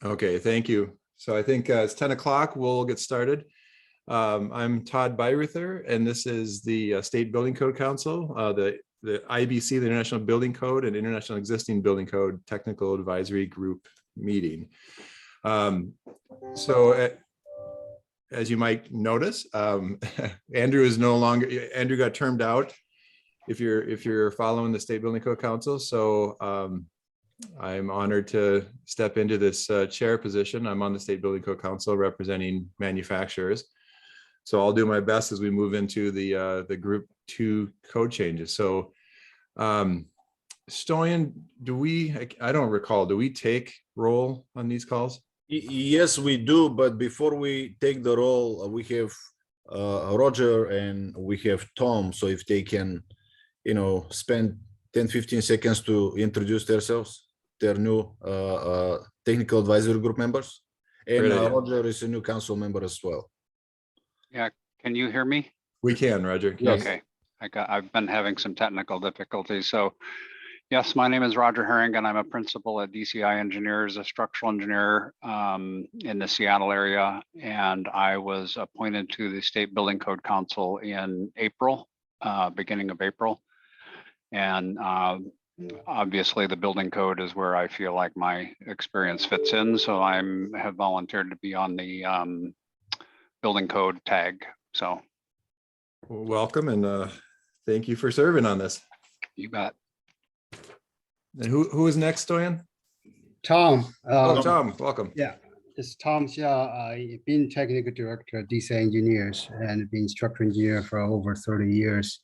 Okay, thank you. So I think it's 10 o'clock. We'll get started. I'm Todd Byruther, and this is the State Building Code Council, the IBC, the International Building Code, and International Existing Building Code Technical Advisory Group meeting. As you might notice, Andrew is no longer. Andrew got termed out. If you're following the State Building Code Council, so I'm honored to step into this chair position. I'm on the State Building Code Council representing manufacturers. So I'll do my best as we move into the group 2 code changes. So Stoyan, I don't recall, do we take roll on these calls? Yes, we do. But before we take the roll, we have Roger and we have Tom. So if they can, spend 10-15 seconds to introduce themselves, their new technical advisory group members. And Roger is a new council member as well. Yeah, can you hear me? We can, Roger. Yes. Okay, I've been having some technical difficulties. So yes, my name is Roger Herring and I'm a principal at DCI Engineers, a structural engineer in the Seattle area. And I was appointed to the State Building Code Council in April, beginning of April. And obviously the building code is where I feel like my experience fits in. So I have volunteered to be on the building code tag. So welcome, and thank you for serving on this. You bet. And who is next, Stoyan? Tom. Tom, welcome. Yeah, it's Tom Xia. I've been technical director at DCI Engineers and been structural engineer for over 30 years.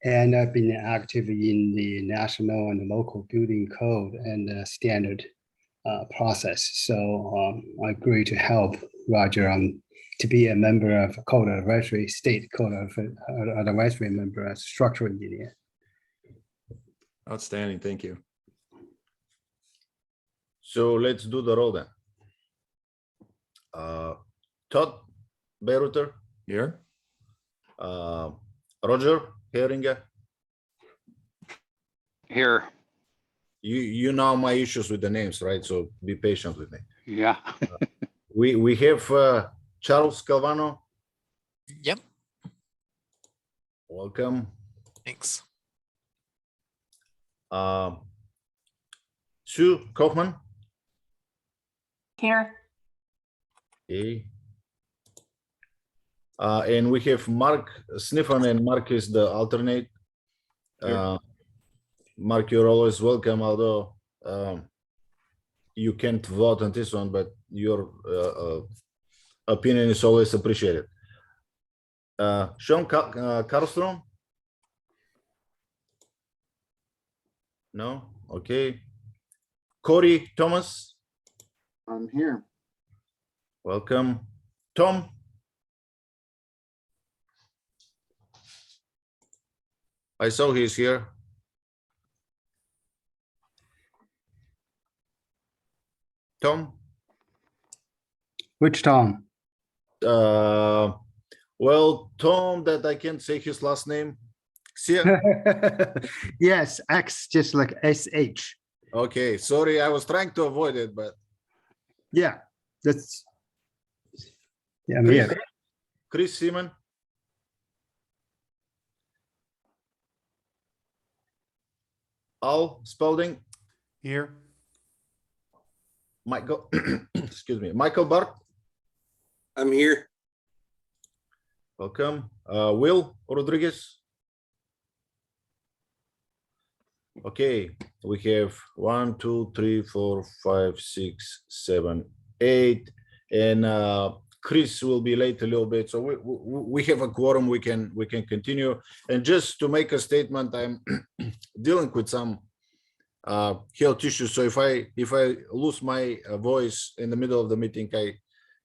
And I've been active in the national and local building code and standard process. So I agree to help Roger to be a member of code advisory, state code advisory member as structural engineer. Outstanding, thank you. So let's do the roll then. Todd Beyruter. Here. Roger Heringer. Here. You know my issues with the names, right? So be patient with me. Yeah. We have Charles Calvano. Yep. Welcome. Thanks. Sue Kaufman. Here. Okay. And we have Mark Sniffen, and Mark is the alternate. Mark, you're always welcome, although you can't vote on this one, but your opinion is always appreciated. Sean Karlstrom? No? Okay. Corey Thomas? I'm here. Welcome. Tom? I saw he's here. Tom? Which Tom? Well, Tom, that I can't say his last name. Yes, X, just like SH. Okay, sorry, I was trying to avoid it, but Yeah, that's. Yeah, I'm here. Chris Seaman. Al Spalding. Here. Michael, excuse me, Michael Bart. I'm here. Welcome. Will Rodriguez. Okay, we have 1, 2, 3, 4, 5, 6, 7, 8, and Chris will be late a little bit, so we have a quorum. We can continue. And just to make a statement, I'm dealing with some health issues. So if I lose my voice in the middle of the meeting,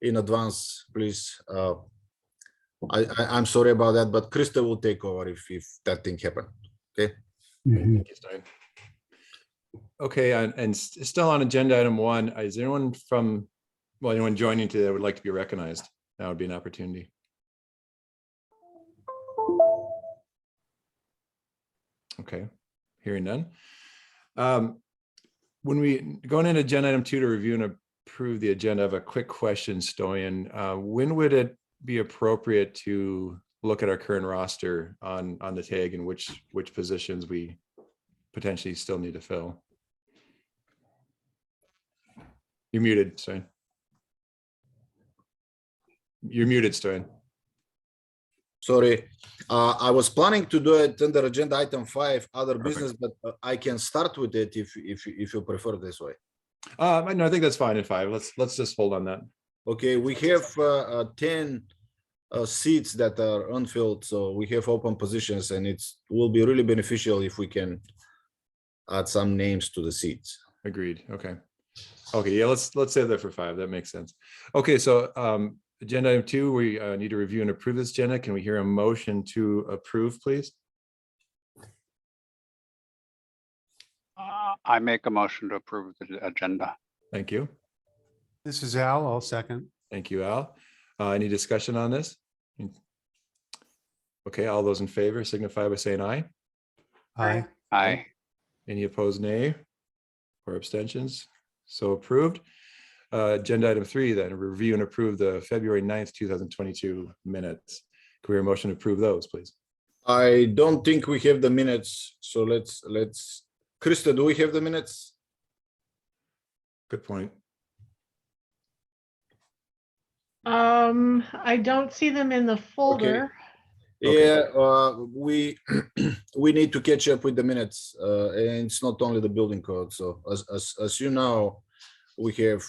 in advance, please. I'm sorry about that, but Krista will take over if that thing happened. Okay. Mhm. Thank you, Stein. Okay, and still on agenda item 1, is there anyone anyone joining today that would like to be recognized? That would be an opportunity. Okay, hearing none. When we going into agenda item 2 to review and approve the agenda, I have a quick question, Stoyan. When would it be appropriate to look at our current roster on the tag and which positions we potentially still need to fill? You're muted, Stoyan. You're muted, Stoyan. Sorry, I was planning to do it under agenda item 5, other Perfect. business, but I can start with it if you prefer this way. No, I think that's fine at 5. Let's just hold on that. Okay, we have 10 seats that are unfilled, so we have open positions, and it will be really beneficial if we can add some names to the seats. Agreed. Okay. Okay. Yeah. Let's save that for 5. That makes sense. Okay. So agenda item 2, we need to review and approve this agenda. Can we hear a motion to approve, please? I make a motion to approve the agenda. Thank you. This is Al. I'll second. Thank you, Al. Any discussion on this? Okay. All those in favor signify by saying aye. Aye. Aye. Any opposed, nay, or abstentions? So approved. Agenda item 3, then review and approve the February 9th, 2022 minutes. Can we hear a motion to approve those, please? I don't think we have the minutes, so let's. Krista, do we have the minutes? Good point. I don't see them in the folder. Okay. Yeah, we we need to catch up with the minutes, and it's not only the building code. So as you know, we have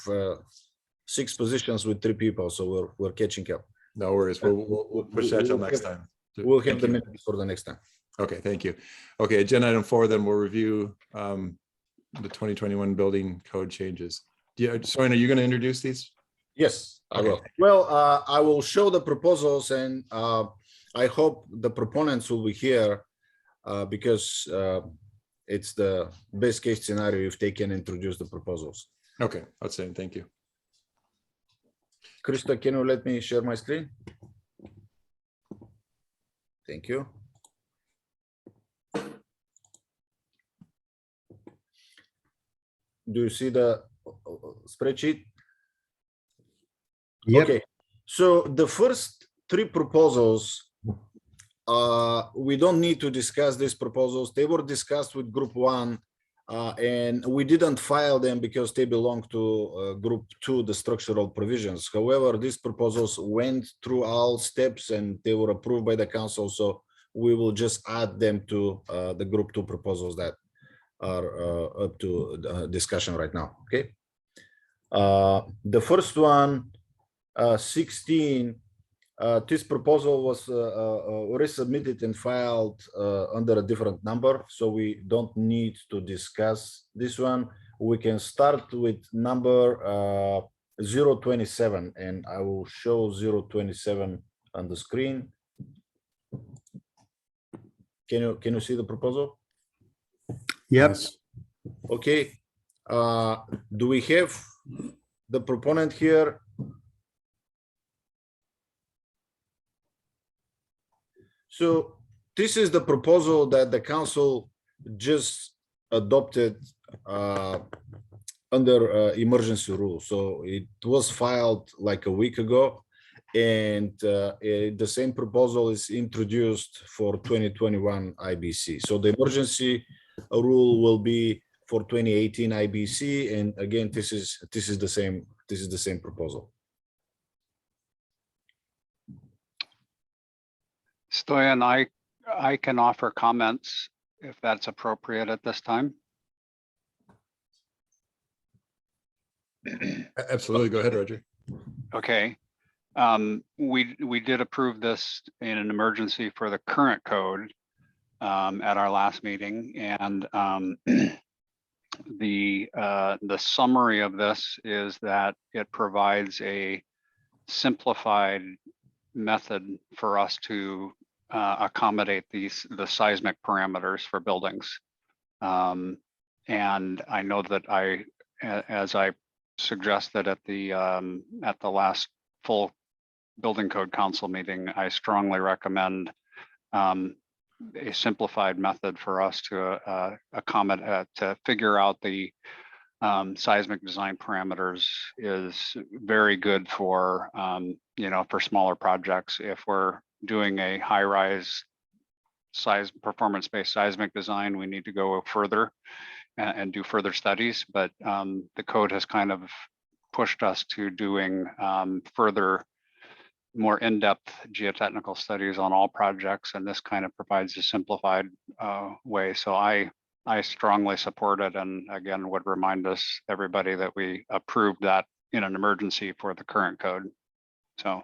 6 positions with 3 people, so we're catching up. No worries. We'll push that till next time. We'll have Thank the you. minutes for the next time. Okay, thank you. Okay, agenda item 4, then we'll review the 2021 building code changes. Yeah, Soren, are you going to introduce these? Yes, I Okay. will. Well, I will show the proposals, and I hope the proponents will be here because it's the best case scenario if they can introduce the proposals. Okay, outstanding. Thank you. Krista, can you let me share my screen? Thank you. Do you see the spreadsheet? Yep. Okay, so the first 3 proposals, we don't need to discuss these proposals. They were discussed with group 1, and we didn't file them because they belong to group 2, the structural provisions. However, these proposals went through all steps and they were approved by the council. So we will just add them to the group 2 proposals that are up to discussion right now. Okay. The first one, 16, this proposal was resubmitted and filed under a different number, so we don't need to discuss this one. We can start with number 027, and I will show 027 on the screen. Can you see the proposal? Yep. Okay. Do we have the proponent here? So this is the proposal that the council just adopted under emergency rule. So it was filed like a week ago, and the same proposal is introduced for 2021 IBC. So the emergency rule will be for 2018 IBC, and again, this is the same proposal. Stoyan, I can offer comments if that's appropriate at this time. Absolutely. Go ahead, Roger. Okay. We did approve this in an emergency for the current code at our last meeting, and the summary of this is that it provides a simplified method for us to accommodate the seismic parameters for buildings. And I know that as I suggested at the last full building code council meeting, I strongly recommend a simplified method for us to accommodate, to figure out the seismic design parameters is very good for, for smaller projects. If we're doing a high-rise performance-based seismic design, we need to go further and do further studies. But the code has kind of pushed us to doing further, more in-depth geotechnical studies on all projects, and this kind of provides a simplified way. So I strongly support it, and again would remind everybody that we approved that in an emergency for the current code. So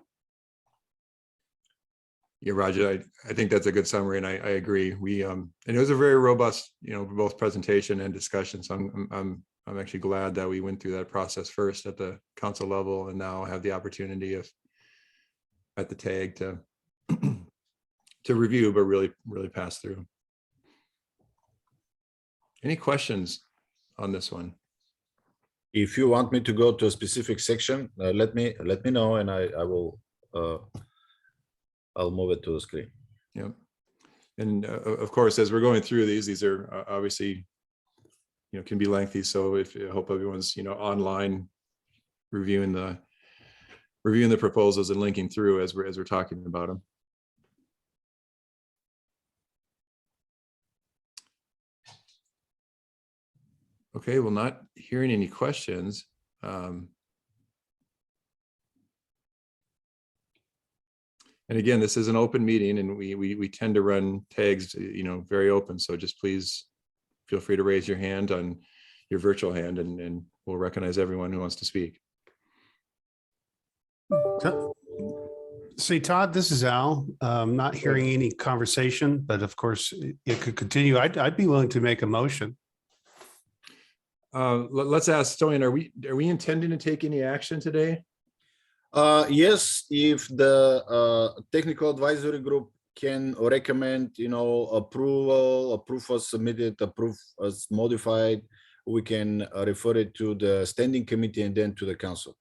Yeah, Roger, I think that's a good summary, and I agree. And it was a very robust, both presentation and discussion. So I'm actually glad that we went through that process first at the council level, and now have the opportunity at the TAG to to review, but really pass through. Any questions on this one? If you want me to go to a specific section, let me know, and I will. I'll move it to the screen. Yeah, and of course, as we're going through these are obviously, can be lengthy. So I hope everyone's online reviewing the proposals and linking through as we're talking about them. Okay, well, not hearing any questions. And again, this is an open meeting, and we tend to run tags, very open. So just please feel free to raise your hand on your virtual hand, and we'll recognize everyone who wants to speak. See, Todd, this is Al. Not hearing any conversation, but of course it could continue. I'd be willing to make a motion. Let's ask Stoyan, are we intending to take any action today? Yes, if the technical advisory group can recommend, approve as submitted, approve as modified, we can refer it to the standing committee and then to the council.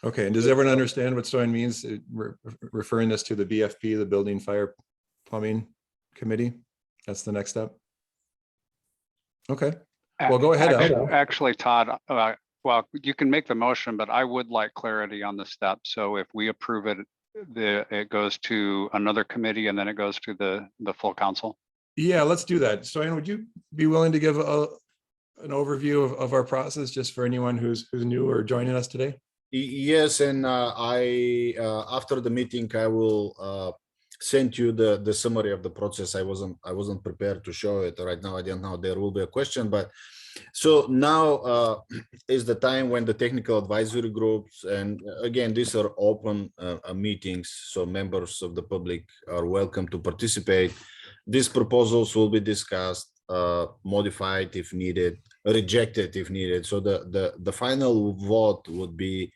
Okay, and does everyone understand what Stoyan means? Referring this to the BFP, the Building, Fire, Plumbing Committee? That's the next step. Okay, well, go ahead, Al. Actually, Todd, well, you can make the motion, but I would like clarity on the steps. So if we approve it, it goes to another committee and then it goes to the full council. Yeah, let's do that. Stoyan, would you be willing to give an overview of our process just for anyone who's new or joining us today? Yes, and after the meeting, I will send you the summary of the process. I wasn't prepared to show it right now. I didn't know there will be a question, but so now is the time when the technical advisory groups, and again, these are open meetings, so members of the public are welcome to participate. These proposals will be discussed, modified if needed, rejected if needed. So the final vote would be,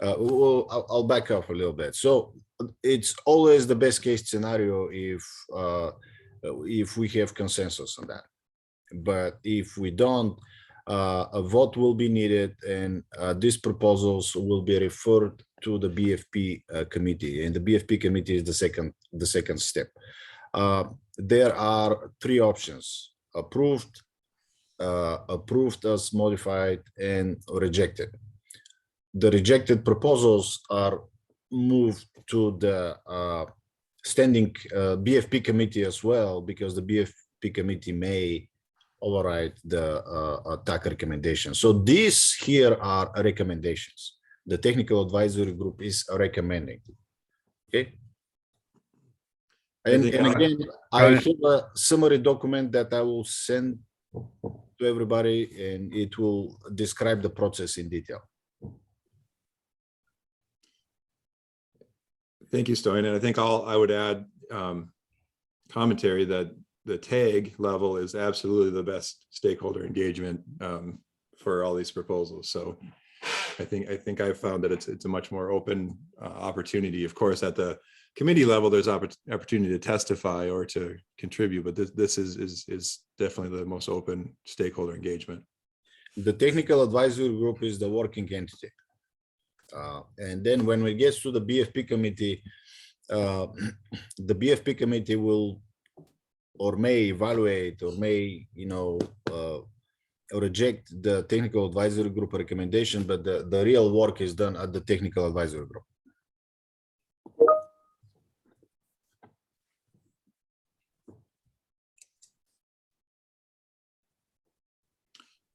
I'll back up a little bit. So it's always the best case scenario if we have consensus on that. But if we don't, a vote will be needed, and these proposals will be referred to the BFP committee, and the BFP committee is the second step. There are three options: approved, approved as modified, and rejected. The rejected proposals are moved to the standing BFP committee as well, because the BFP committee may override the TAC recommendation. So these here are recommendations. The technical advisory group is recommending. Okay. And again, I have a summary document that I will send to everybody, and it will describe the process in detail. Thank you, Stoyan. And I think I would add commentary that the TAG level is absolutely the best stakeholder engagement for all these proposals. So I think I've found that it's a much more open opportunity. Of course, at the committee level, there's opportunity to testify or to contribute, but this is definitely the most open stakeholder engagement. The technical advisory group is the working entity. And then when we get to the BFP committee, the BFP committee will or may evaluate or may reject the technical advisory group recommendation, but the real work is done at the technical advisory group.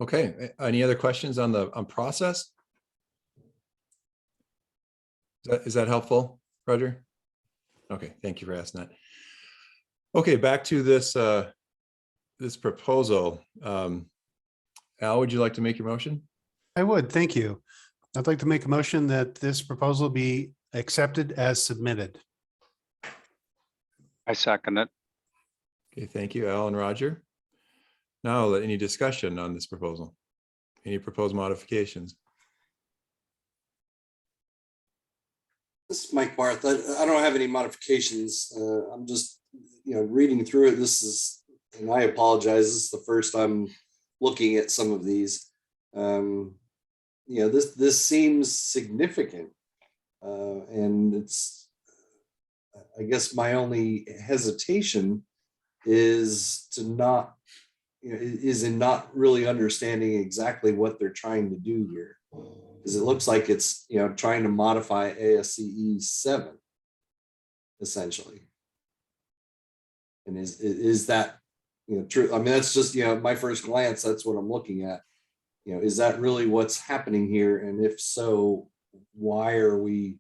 Okay, any other questions on the process? Is that helpful, Roger? Okay, thank you for asking that. Okay, back to this this proposal. Al, would you like to make your motion? I would, thank you. I'd like to make a motion that this proposal be accepted as submitted. I second it. Okay, thank you, Al and Roger. Now, any discussion on this proposal? Any proposed modifications? This is Mike Barth. I don't have any modifications. I'm just, reading through it. This is, and I apologize, this is the first I'm looking at some of these. This seems significant. And it's, I guess my only hesitation is to not, is in not really understanding exactly what they're trying to do here. Because it looks like it's, trying to modify ASCE 7, essentially. And is that, true? I mean, that's just, my first glance, that's what I'm looking at. Is that really what's happening here? And if so, why are we,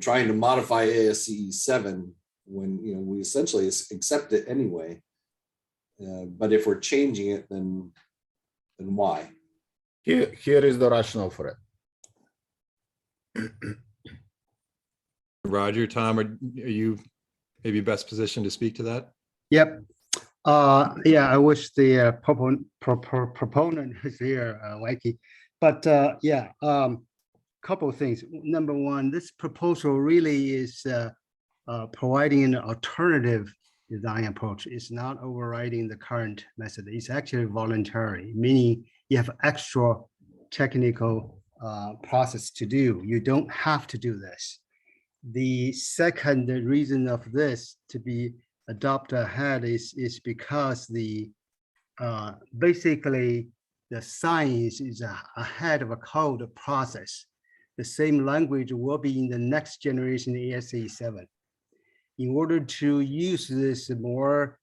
trying to modify ASCE 7 when, we essentially accept it anyway? But if we're changing it, then why? Here is the rationale for it. Roger, Tom, are you maybe best positioned to speak to that? Yep. Yeah, I wish the proponent is here, Mikey. But yeah, couple of things. Number one, this proposal really is providing an alternative design approach. It's not overriding the current method. It's actually voluntary, meaning you have extra technical process to do. You don't have to do this. The second reason of this to be adopted ahead is because the basically the science is ahead of a code process. The same language will be in the next generation ASCE 7. In order to use this more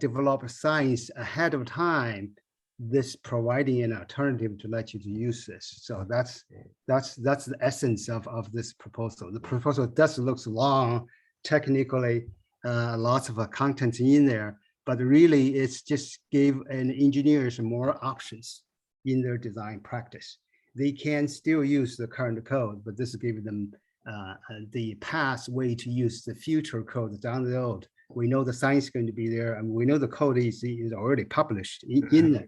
developed science ahead of time, this providing an alternative to let you to use this. So that's the essence of this proposal. The proposal does look long, technically, lots of content in there, but really it's just give an engineers more options in their design practice. They can still use the current code, but this gives them the pathway to use the future code down the road. We know the science is going to be there, and we know the code is already published in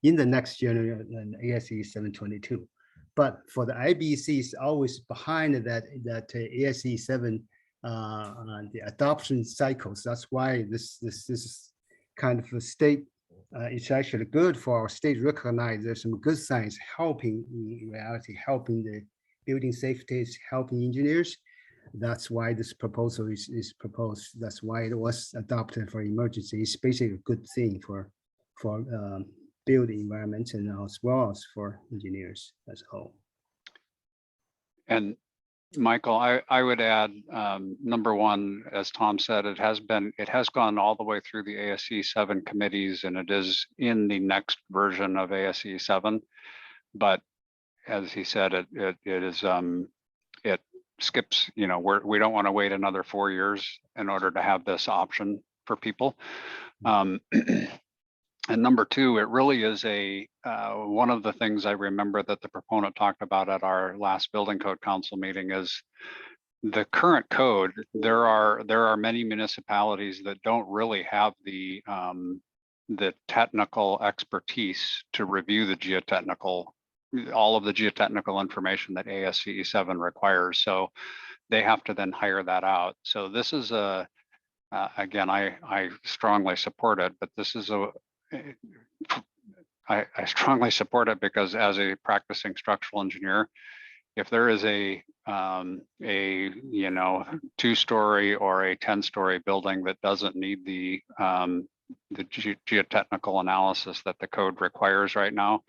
the next generation ASCE 722. But for the IBC, is always behind that ASCE 7 the adoption cycles. That's why this is kind of a state. It's actually good for our state recognize there's some good science helping in reality, helping the building safety, helping engineers. That's why this proposal is proposed. That's why it was adopted for emergency. It's basically a good thing for building environment and as well as for engineers as a whole. And Michael, I would add, number one, as Tom said, it has gone all the way through the ASCE 7 committees, and it is in the next version of ASCE 7. But as he said, it skips, we don't want to wait another 4 years in order to have this option for people. And number two, it really is one of the things I remember that the proponent talked about at our last Building Code Council meeting is the current code. There are many municipalities that don't really have the technical expertise to review all of the geotechnical information that ASCE 7 requires. So they have to then hire that out. So this is again, I strongly support it, but this is I strongly support it because as a practicing structural engineer, if there is a 2-story or a 10-story building that doesn't need the geotechnical analysis that the code requires right now.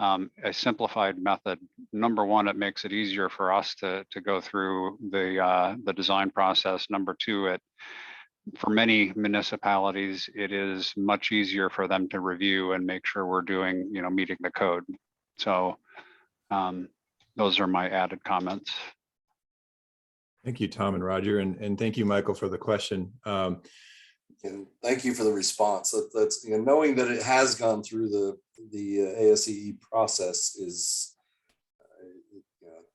A simplified method, number one, it makes it easier for us to go through the design process. Number two, for many municipalities, it is much easier for them to review and make sure we're doing, meeting the code. So those are my added comments. Thank you, Tom and Roger, and thank you, Michael, for the question. And thank you for the response. That's knowing that it has gone through the ASCE process is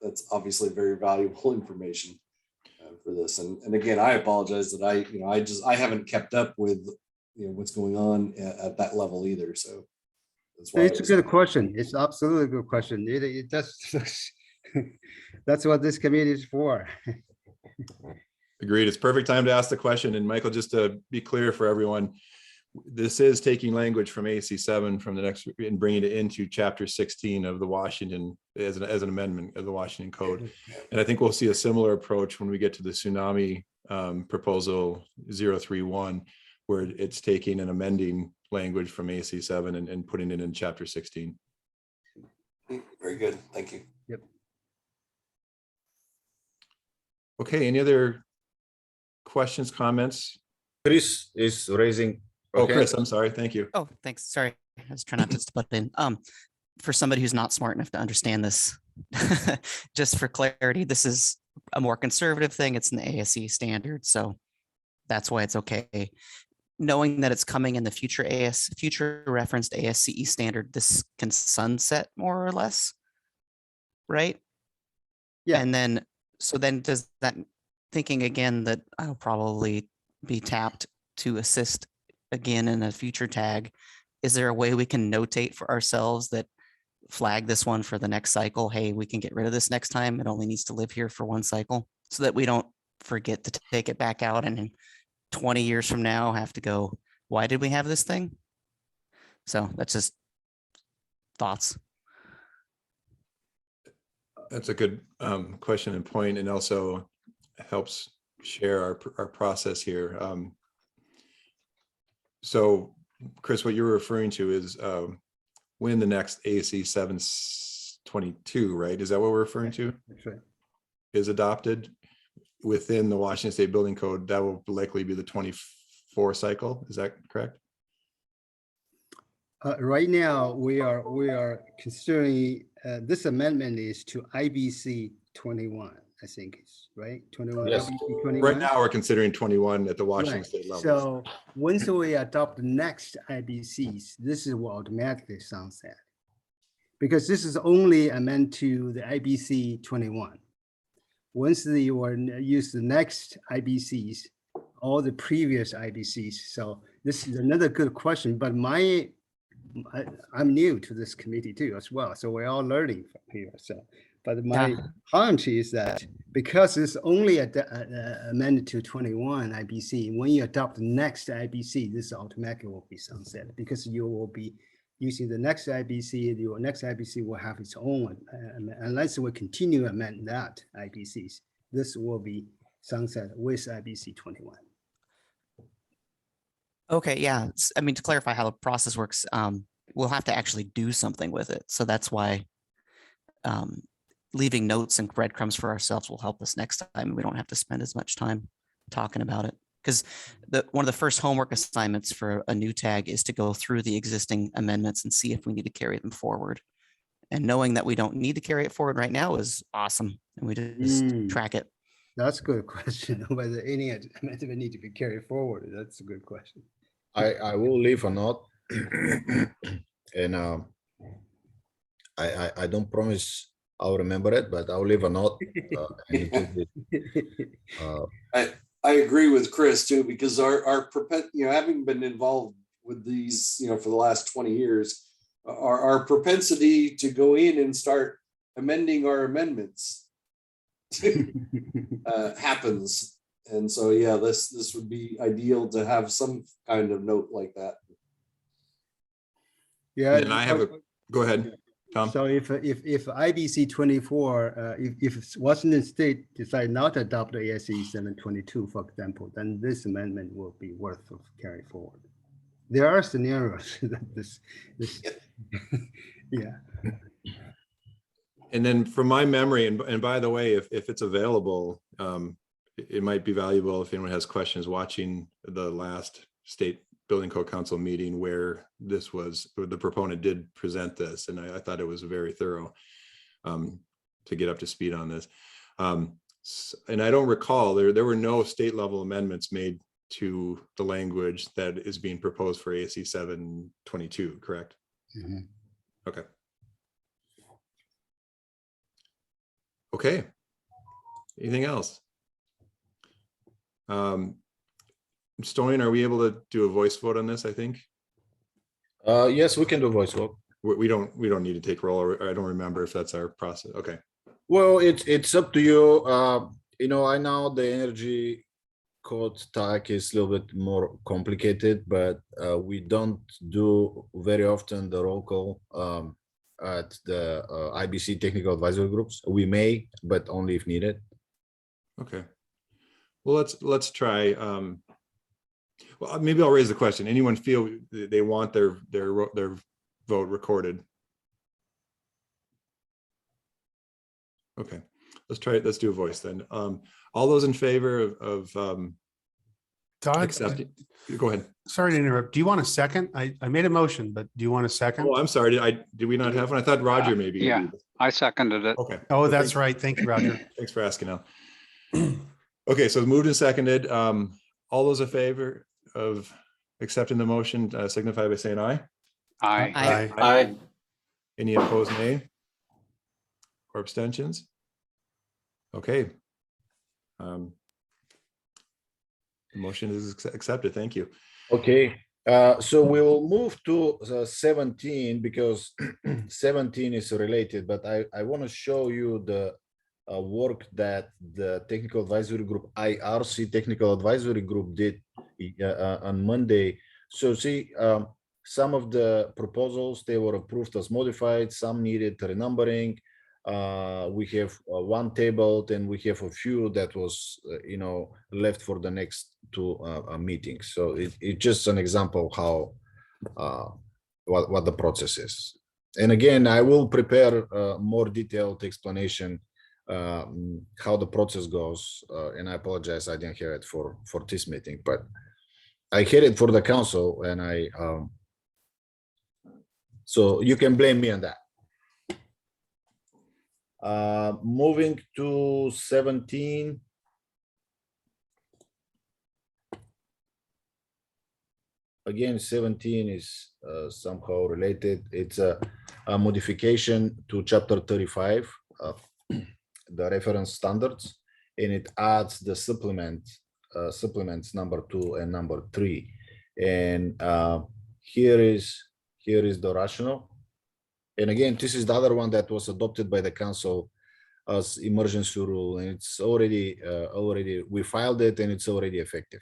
that's obviously very valuable information for this. And again, I apologize that I haven't kept up with what's going on at that level either. So that's why It's a good question. It's absolutely a good question. It just that's what this committee is for. Agreed. It's perfect time to ask the question. And Michael, just to be clear for everyone, this is taking language from AC 7 from the next and bringing it into chapter 16 of the Washington as an amendment of the Washington Code. And I think we'll see a similar approach when we get to the tsunami proposal 031, where it's taking and amending language from AC 7 and putting it in chapter 16. Very good. Thank you. Yep. Okay. Any other questions, comments? Chris is raising. Oh, okay. Chris, I'm sorry. Thank you. Oh, thanks. Sorry. I was trying not to butt in. For somebody who's not smart enough to understand this, just for clarity, this is a more conservative thing. It's an ASCE standard. So that's why it's okay. Knowing that it's coming in the future referenced ASCE standard, this can sunset more or less, right? Yeah. And then, so then does that, thinking again that I'll probably be tapped to assist again in a future tag, is there a way we can notate for ourselves that flag this one for the next cycle? Hey, we can get rid of this next time. It only needs to live here for one cycle, so that we don't forget to take it back out and in 20 years from now have to go, why did we have this thing? So that's just thoughts. That's a good question and point, and also helps share our process here. So Chris, what you're referring to is when the next ASC 722, right? Is that what we're referring to? That's right. Is adopted within the Washington State Building Code, that will likely be the 24 cycle. Is that correct? Right now, we are considering this amendment is to IBC 21. I think it's right. 21. Yes. IBC 21. Right now, we're considering 21 at the Washington Right. State level. So once we adopt the next IBCs, this will automatically sunset, because this is only amendment to the IBC 21. Once they will use the next IBCs, all the previous IBCs. So this is another good question, but I'm new to this committee too as well. So we're all learning from here. So, but my hunch is that because it's only amended to 21 IBC, when you adopt the next IBC, this automatically will be sunset, because you will be using the next IBC. Your next IBC will have its own, unless we continue to amend that IBCs, this will be sunset with IBC 21. Okay, yeah. I mean, to clarify how the process works, we'll have to actually do something with it. So that's why leaving notes and breadcrumbs for ourselves will help us next time. We don't have to spend as much time talking about it. Because one of the first homework assignments for a new tag is to go through the existing amendments and see if we need to carry them forward. And knowing that we don't need to carry it forward right now is awesome. And we just track it. That's a good question. Whether any amendment need to be carried forward. That's a good question. I will leave a note, and I don't promise I'll remember it, but I'll leave a note. I agree with Chris too, because our having been involved with these, for the last 20 years, our propensity to go in and start amending our amendments happens. And so, yeah, this would be ideal to have some kind of note like that. Yeah. And I have go ahead, Tom. So if IBC 24, if Washington State decide not to adopt ASCE 722, for example, then this amendment will be worth of carry forward. there are scenarios that this, yeah. And then from my memory, and by the way, if it's available, it might be valuable if anyone has questions watching the last state building code council meeting where the proponent did present this, and I thought it was very thorough to get up to speed on this. And I don't recall, there were no state level amendments made to the language that is being proposed for ASC 722, correct? Mhm. Okay. Okay. Anything else? Stone, are we able to do a voice vote on this, I think? Yes, we can do voice vote. We don't need to take roll, or I don't remember if that's our process. Okay. Well, it's up to you. You know, I know the energy code tag is a little bit more complicated, but we don't do very often the roll call at the IBC technical advisory groups. We may, but only if needed. Okay. Well, let's try. Well, maybe I'll raise the question. Anyone feel they want their vote recorded? Okay, let's try it. Let's do a voice then. All those in favor of Todd, accepting, go ahead. sorry to interrupt. Do you want a second? I made a motion, but do you want a second? Oh, I'm sorry. Did we not have one? I thought Roger maybe. Yeah, I seconded it. Okay. Oh, Well, that's right. Thank you, Roger. Thanks for asking, Al. Okay, so moved and seconded. All those in favor of accepting the motion signify by saying aye. Aye. Aye. Aye. Any opposed, nay? Or abstentions? Okay. The motion is accepted. Thank you. Okay, so we'll move to 17 because 17 is related, but I want to show you the work that the technical advisory group, IRC technical advisory group did on Monday. So see, some of the proposals, they were approved as modified, some needed renumbering. We have one tabled and we have a few that was, you know, left for the next two meetings. So it's just an example how what the process is. And again, I will prepare a more detailed explanation how the process goes. And I apologize, I didn't hear it for this meeting, but I heard it for the council, and so you can blame me on that. Moving to 17. Again, 17 is somehow related. It's a modification to chapter 35, the reference standards, and it adds the supplements number 2 and number 3. And here is the rationale. And again, this is the other one that was adopted by the council as emergency rule, and it's already we filed it and it's already effective.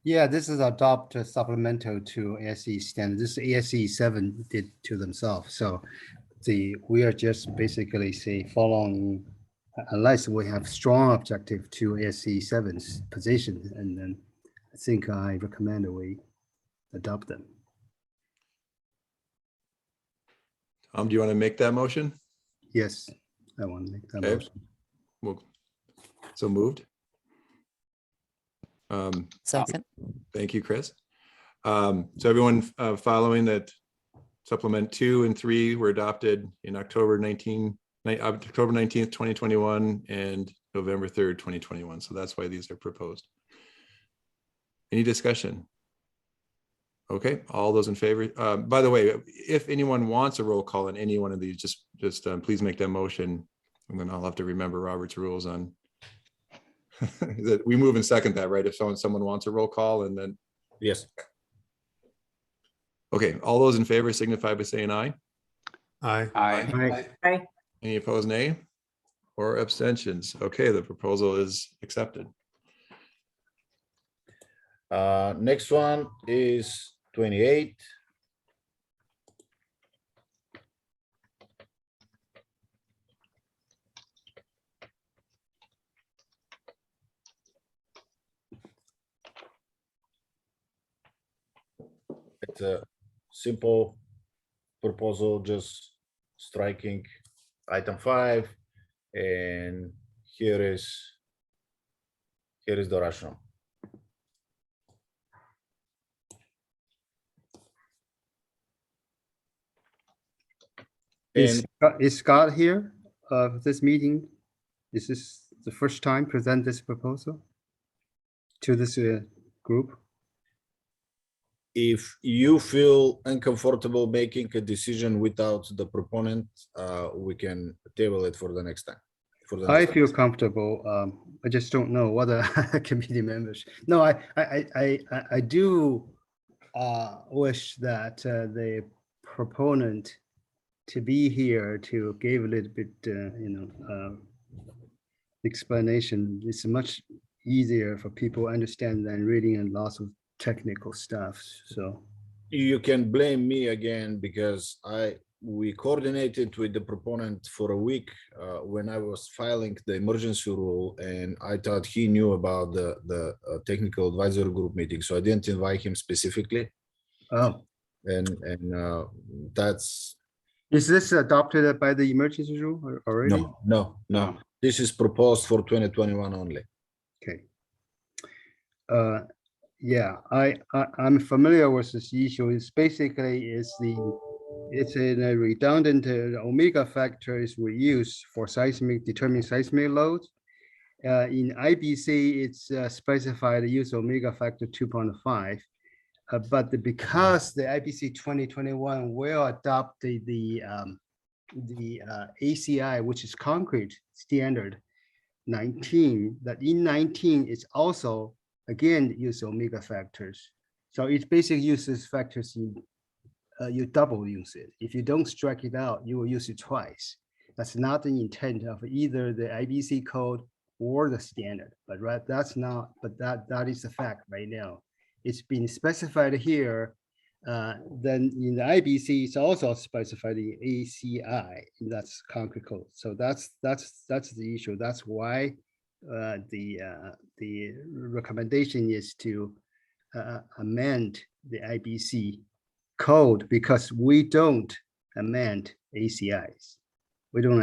Yeah, this is adopt supplemental to ASC standard. This ASC 7 did to themselves. So we are just basically say following, unless we have strong objective to ASC 7's position, and then I think I recommend that we adopt them. Do you want to make that motion? Yes, I want to make that Okay. motion. Well, so moved. Second. Thank you, Chris. So everyone following that, supplement 2 and 3 were adopted in October 19th, 2021 and November 3rd, 2021. So that's why these are proposed. Any discussion? Okay, all those in favor. By the way, if anyone wants a roll call on any one of these, just please make that motion, and then I'll have to remember Robert's rules on. That we move and second that, right? If someone wants a roll call, and then Yes. okay, all those in favor signify by saying aye. Aye. Aye. Any opposed, nay? Or abstentions? Okay, the proposal is accepted. Next one is 28. quite simple proposal, just striking item 5, and here is the rationale. And Is Scott here of this meeting? Is this the first time present this proposal to this group? if you feel uncomfortable making a decision without the proponent, we can table it for the next time. I feel comfortable. I just don't know what the committee members. No, I do wish that the proponent to be here to give a little bit, explanation. It's much easier for people to understand than reading and lots of technical stuff. So You can blame me again because we coordinated with the proponent for a week when I was filing the emergency rule, and I thought he knew about the technical advisory group meeting, so I didn't invite him specifically. oh, And that's is this adopted by the emergency rule already? no. This is proposed for 2021 only. Okay. Yeah, I'm familiar with this issue. It's basically it's a redundant omega factors we use for determining seismic loads. In IBC, it's specified to use omega factor 2.5. But because the IBC 2021 will adopt the ACI, which is concrete standard 19, that in 19 it's also again use omega factors. So it basically uses factors you double use it. If you don't strike it out, you will use it twice. That's not the intent of either the IBC code or the standard, but that is the fact right now. It's been specified here. Then in the IBC, it's also specified in ACI, that's concrete code. So that's the issue. That's why the recommendation is to amend the IBC code, because we don't amend ACIs. We don't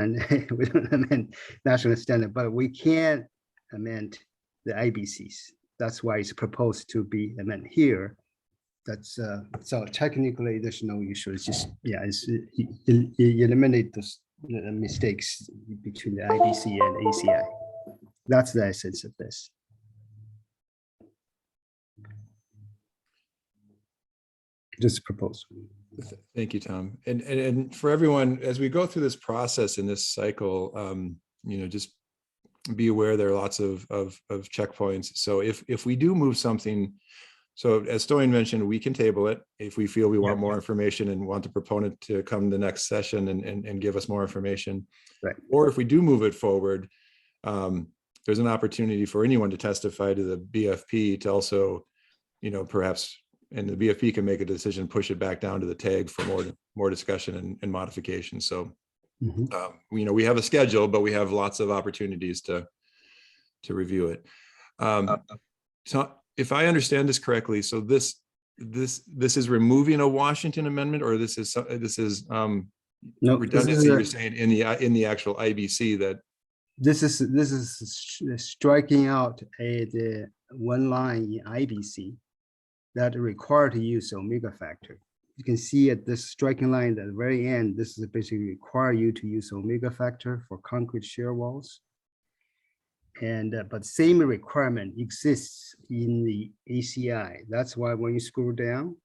amend national standard, but we can amend the IBCs. That's why it's proposed to be amended here. That's so technically there's no issue. It's just, yeah, you eliminate the mistakes between the IBC and ACI. That's the essence of this. Just proposal. Thank you, Tom. And for everyone, as we go through this process in this cycle, just be aware there are lots of checkpoints. So if we do move something, so as Stoyan mentioned, we can table it if we feel we want more information and want the proponent to come to the next session and give us more information. Right. Or if we do move it forward, there's an opportunity for anyone to testify to the BFP to also, perhaps, and the BFP can make a decision, push it back down to the tag for more discussion and modification. So, we have a schedule, but we have lots of opportunities to review it. So if I understand this correctly, so this is removing a Washington amendment, or this is No, redundancy, you're saying in the actual IBC that this is striking out the one line in IBC that require to use omega factor. You can see at this striking line at the very end, this is basically require you to use omega factor for concrete shear walls. And but same requirement exists in the ACI. That's why when you scroll down,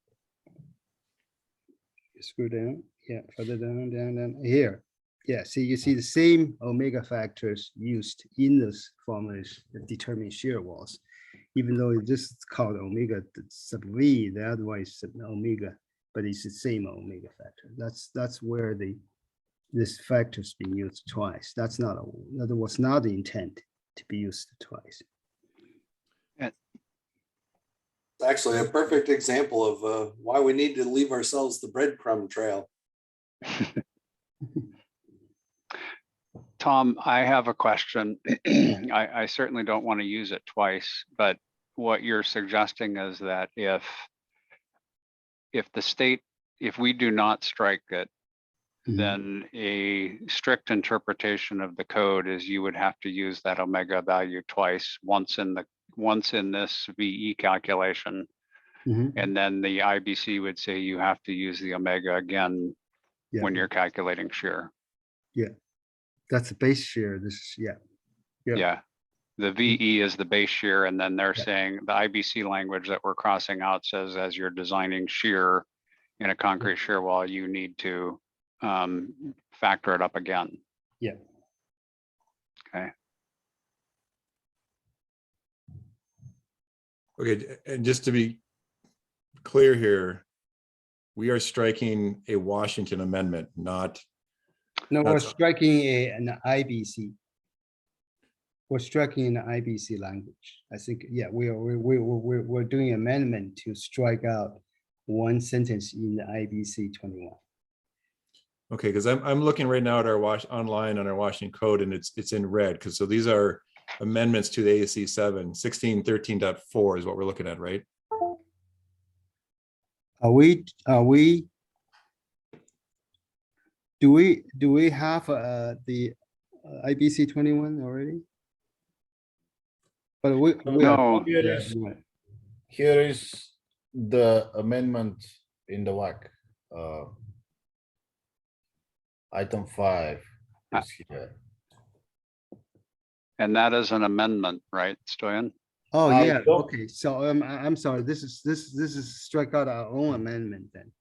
yeah, further down here. Yeah, see, you see the same omega factors used in this formulas that determine shear walls, even though this is called omega sub V, the other one is omega, but it's the same omega factor. That's where this factor's been used twice. That was not the intent to be used twice. It's actually a perfect example of why we need to leave ourselves the breadcrumb trail. Tom, I have a question. I certainly don't want to use it twice, but what you're suggesting is that if if the state, if we do not strike it, Mhm. then a strict interpretation of the code is you would have to use that omega value twice, once in this VE calculation. Mhm. And then the IBC would say you have to use the omega again Yeah. when you're calculating shear. That's the base shear. This is, yeah. Yeah. Yeah. The VE is the base shear, and then they're Yeah. saying the IBC language that we're crossing out says as you're designing shear in a concrete shear wall, you need to factor it up again. Yeah. Okay. Okay, and just to be clear here, we are striking a Washington amendment, not, No, we're That's- striking an IBC. We're striking an IBC language. I think, yeah, we're doing amendment to strike out one sentence in the IBC 21. okay, because I'm looking right now at our online on our Washington code, and it's in red, because so these are amendments to the ASC 1613.4 is what we're looking at, right? Are we, do we have the IBC 21 already? But we are. No. Here Yeah, is, right. here is the amendment in the WAC. Item 5 is here. And that is an amendment, right, Stoyan? Oh, I yeah, don't- okay, so I'm sorry, this is strike out our own amendment then.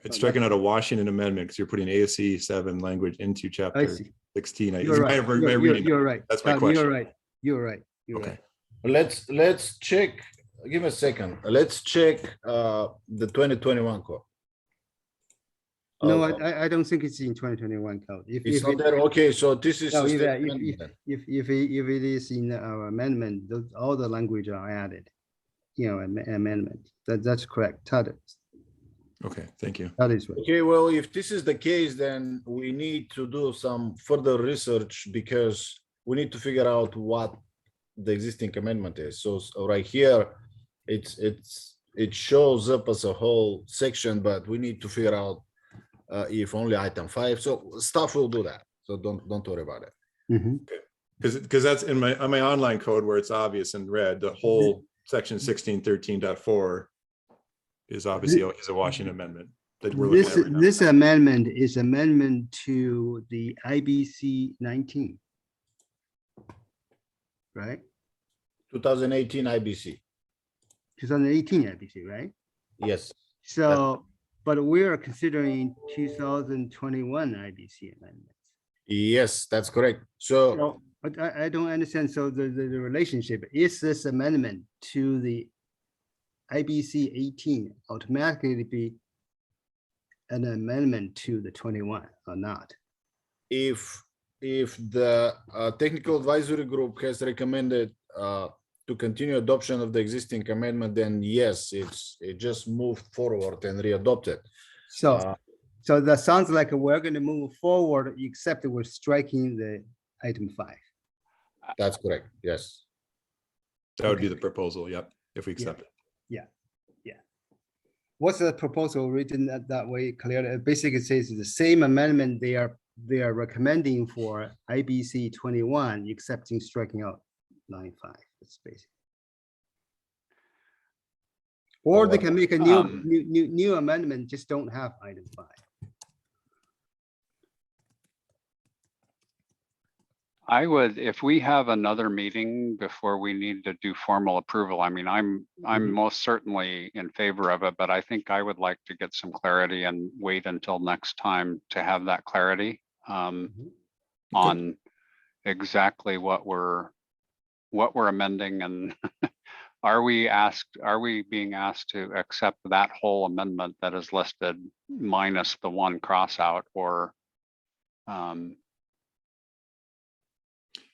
It's striking out a Washington amendment because you're putting ASC 7 language into I chapter see. 16. Is You're my- right. my You're reading? you're right. That's my Todd, question. You're right. You're right. You're Okay. right. Let's check, give me a second. Let's check the 2021 code. No, Uh, I don't think it's in 2021 code. It's not there. Okay, so this is. No, a if, state if, amendment then. if it is in our amendment, all the language are added. Amendment. That's correct. Todd, Okay, thank you. that is right. Okay, well, if this is the case, then we need to do some further research because we need to figure out what the existing amendment is. So right here, it shows up as a whole section, but we need to figure out if only item 5. So staff will do that. So don't worry about it. Mhm. Because that's on my online code where it's obvious in red, the whole section 1613.4 is obviously is a Washington amendment that we're looking at right now. This amendment is amendment to the IBC 19. Right? 2018 IBC. 2018 IBC, right? Yes. So, but we are considering 2021 IBC amendments. Yes, that's correct. So So, but I don't understand. So the relationship, is this amendment to the IBC 18 automatically be an amendment to the 21 or not? if the technical advisory group has recommended to continue adoption of the existing amendment, then yes, it just moved forward and readopted. So, Uh, so that sounds like we're going to move forward, except we're striking the item 5. That's correct. Yes. That would be the proposal, yep, if we accept it. What's the proposal written that way clearly? It basically says the same amendment they are recommending for IBC 21, excepting striking out line 5. That's basic. Or they can make a new amendment, just don't have item 5. I would, if we have another meeting before we need to do formal approval, I mean, I'm most certainly in favor of it, but I think I would like to get some clarity and wait until next time to have that clarity on exactly what we're amending, and are we being asked to accept that whole amendment that is listed minus the one cross out, or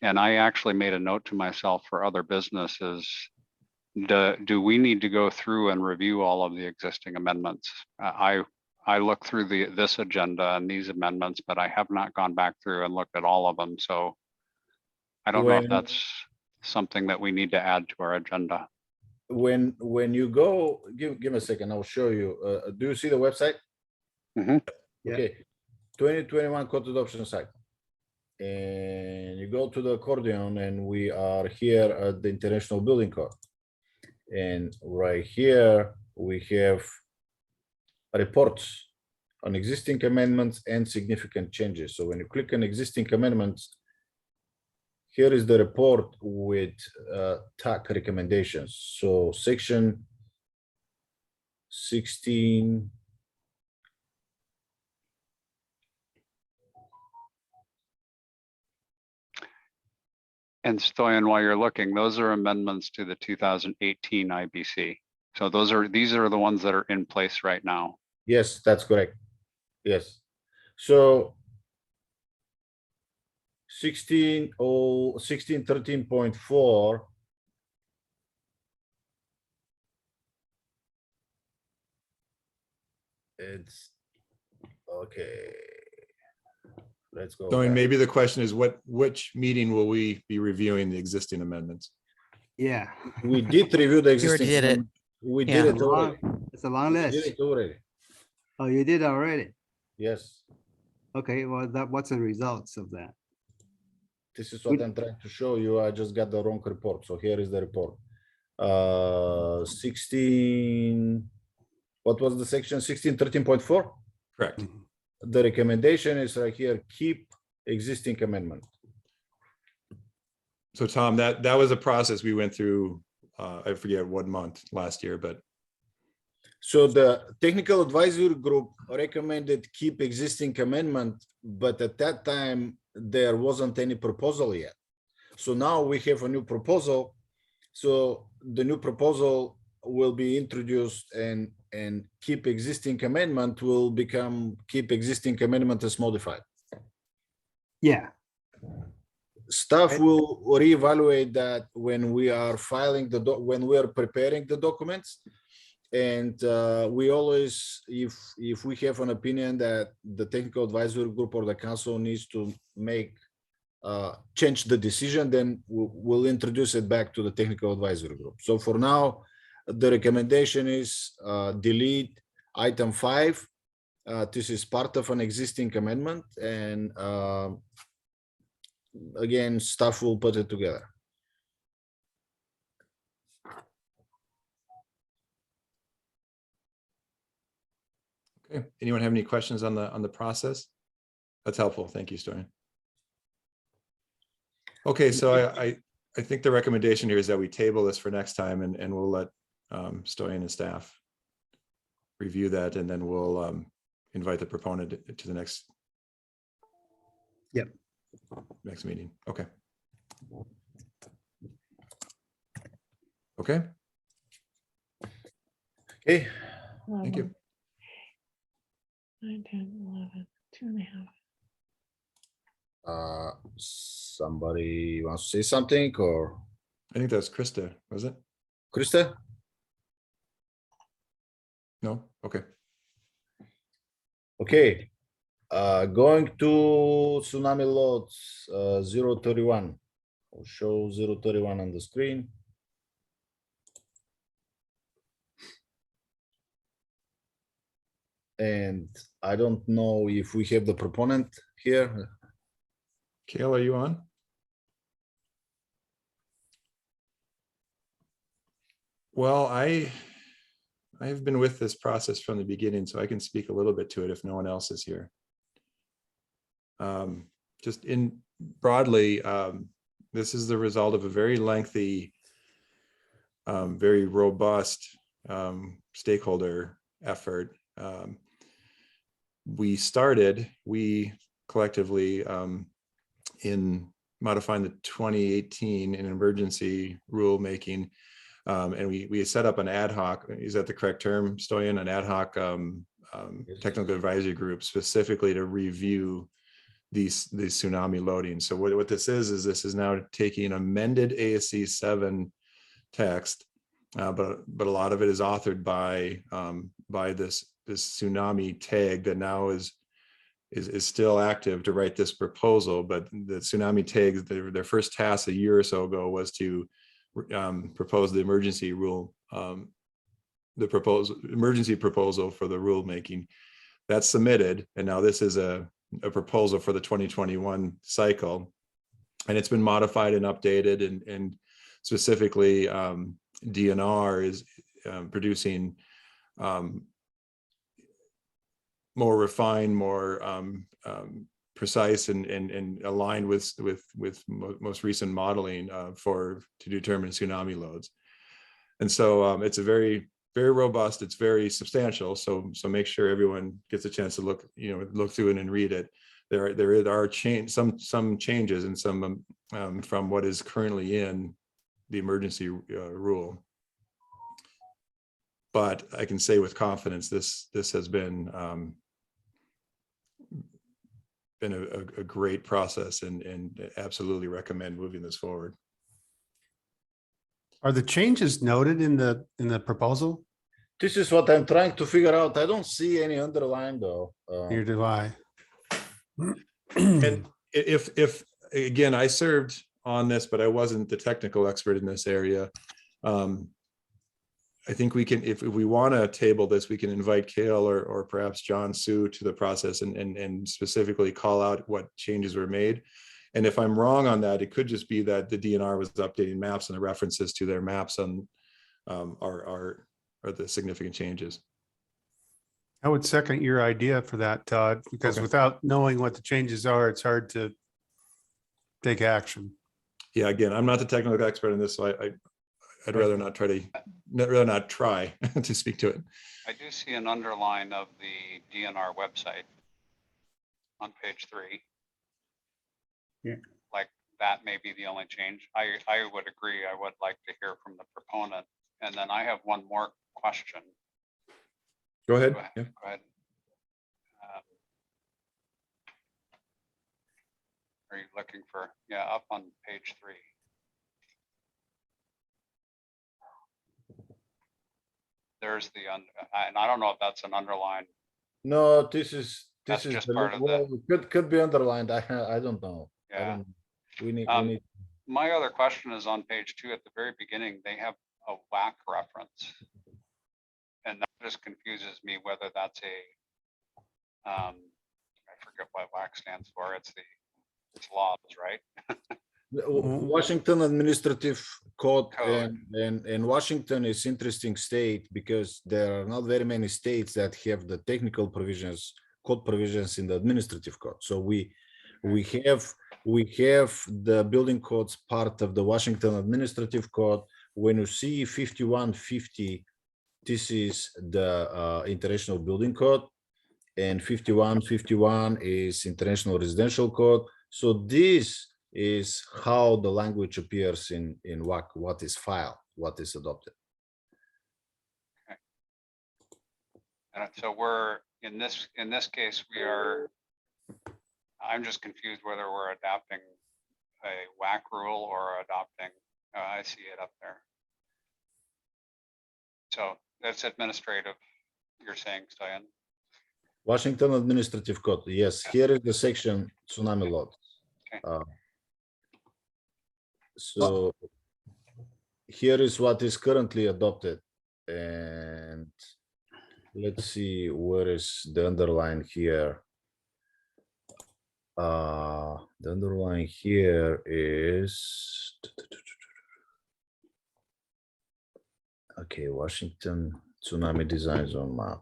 and I actually made a note to myself for other businesses. Do we need to go through and review all of the existing amendments? I looked through this agenda and these amendments, but I have not gone back through and looked at all of them. So I don't know if When- that's something that we need to add to our agenda. when you go, give me a second, I'll show you. Do you see the website? Mhm. Yeah. Okay, 2021 code adoption site. And you go to the accordion, and we are here at the International Building Code. And right here, we have reports on existing amendments and significant changes. So when you click on existing amendments, here is the report with TAC recommendations. So section 16. And Stoyan, while you're looking, those are amendments to the 2018 IBC. So these are the ones that are in place right now. Yes, that's correct. Yes. So 1613.4. It's okay. Let's go. So, and back. maybe the question is which meeting will we be reviewing the existing amendments? Yeah. We did review the You already existing. did it. amendment. We Yeah. did it already. It's a long We did list. it already. Oh, you did already? Yes. Okay, well, what's the results of that? This is what I'm trying to show you. I just got the wrong report. So here is the report. 16. What was the section? 1613.4. Correct. The recommendation is right here. Keep existing amendment. So Tom, that was a process we went through, I forget what month last year, but So the technical advisory group recommended keep existing amendment, but at that time there wasn't any proposal yet. So now we have a new proposal. So the new proposal will be introduced, and keep existing amendment will become keep existing amendment as modified. Yeah, Staff will reevaluate that when we are filing when we are preparing the documents. And we always, if we have an opinion that the technical advisory group or the council needs to make change the decision, then we'll introduce it back to the technical advisory group. So for now, the recommendation is delete item 5. This is part of an existing amendment, and again, staff will put it together. okay. Anyone have any questions on the process? That's helpful. Thank you, Stoyan. Okay, so I think the recommendation here is that we table this for next time, and we'll let Stoyan and staff review that, and then we'll invite the proponent to the next. Yep. Next meeting. Okay. Okay, Okay. thank you. 9, 10, 11, 2.5. Somebody wants to say something, or I think that's Krista, was it? Krista? No? Okay. Okay. Going to tsunami loads 031. I'll show 031 on the screen. And I don't know if we have the proponent here. Kale, are you on? Well, I've been with this process from the beginning, so I can speak a little bit to it if no one else is here. Just in broadly, this is the result of a very lengthy, very robust stakeholder effort. We collectively in modifying the 2018 in emergency rulemaking, and we set up an ad hoc, is that the correct term, Stoyan? An ad hoc technical advisory group specifically to review these tsunami loadings. So what this is this is now taking amended ASC 7 text, but a lot of it is authored by this tsunami tag that now is still active to write this proposal. But the tsunami tags, their first task a year or so ago was to proposed the emergency rule, the emergency proposal for the rulemaking. That's submitted, and now this is a proposal for the 2021 cycle, and it's been modified and updated, and specifically DNR is producing more refined, more precise and aligned with most recent modeling to determine tsunami loads. And so it's a very robust, it's very substantial. So make sure everyone gets a chance to look through it and read it. There are some changes and some from what is currently in the emergency rule. But I can say with confidence, this has been a great process, and absolutely recommend moving this forward. Are the changes noted in the proposal? This is what I'm trying to figure out. I don't see any underline though. Here do I. And if again, I served on this, but I wasn't the technical expert in this area. I think we can, if we want to table this, we can invite Kale or perhaps John Sue to the process and specifically call out what changes were made. And if I'm wrong on that, it could just be that the DNR was updating maps, and the references to their maps on are the significant changes. I would second your idea for that, Todd, because Okay. without knowing what the changes are, it's hard to take action. Yeah, again, I'm not the technical expert in this, so I'd rather not try to speak to it. I do see an underline of the DNR website on page 3. Yeah. Like that may be the only change. I would agree. I would like to hear from the proponent. And then I have one more question. Go ahead. Go ahead. Yeah. Go ahead. Are you looking for, yeah, up on page 3. There's the, and I don't know if that's an underline. No, this is That's just the- part of well, could be underlined. I don't know. I Yeah. don't- We need. My other question is on page 2 at the very beginning, they have a WAC reference. And that just confuses me whether that's I forget what WAC stands for. It's laws, right? Washington Administrative Code, Code. and Washington is interesting state because there are not very many states that have the technical provisions, code provisions in the administrative code. So we have the building codes part of the Washington Administrative Code. When you see 5150, this is the International Building Code, and 5151 is International Residential Code. So this is how the language appears in WAC, what is filed, what is adopted. And so we're in this case, I'm just confused whether we're adopting a WAC rule or adopting, I see it up there. So that's administrative, you're saying, Stoyan? Washington Administrative Code, yes, here is the section tsunami law. Okay. So here is what is currently adopted, and let's see where is the underline here. The underline here is okay. Washington tsunami design zone map.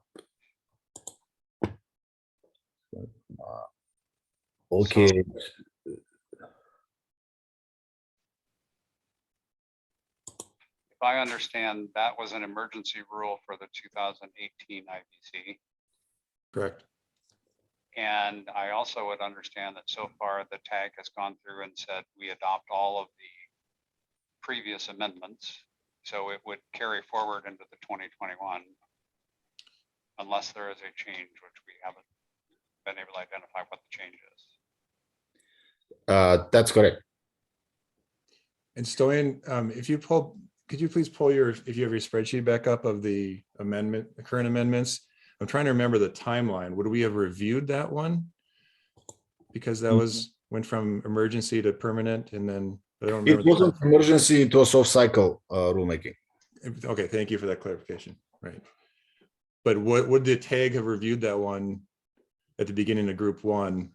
Okay. If I understand, that was an emergency rule for the 2018 IBC. Correct. And I also would understand that so far the tag has gone through and said we adopt all of the previous amendments. So it would carry forward into the 2021 unless there is a change, which we haven't been able to identify what the change is. That's correct. And Stoyan, could you please pull if you have your spreadsheet back up of the current amendments? I'm trying to remember the timeline. Would we have reviewed that one? Because that went from emergency to permanent, and then but I don't It remember. the wasn't emergency, it was off-cycle rulemaking. Okay, thank you for that clarification. Right. But what would the tag have reviewed that one at the beginning of group one?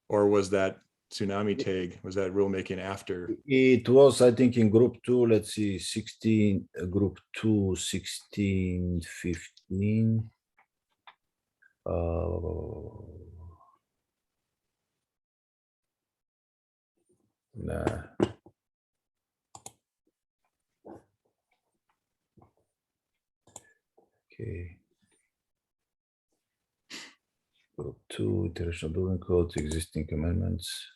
Or was that tsunami tag, was that rulemaking after? It was, I think, in group two, let's see, 16, group two, 16, 15. Nah. Okay. Group two, international building codes, existing amendments.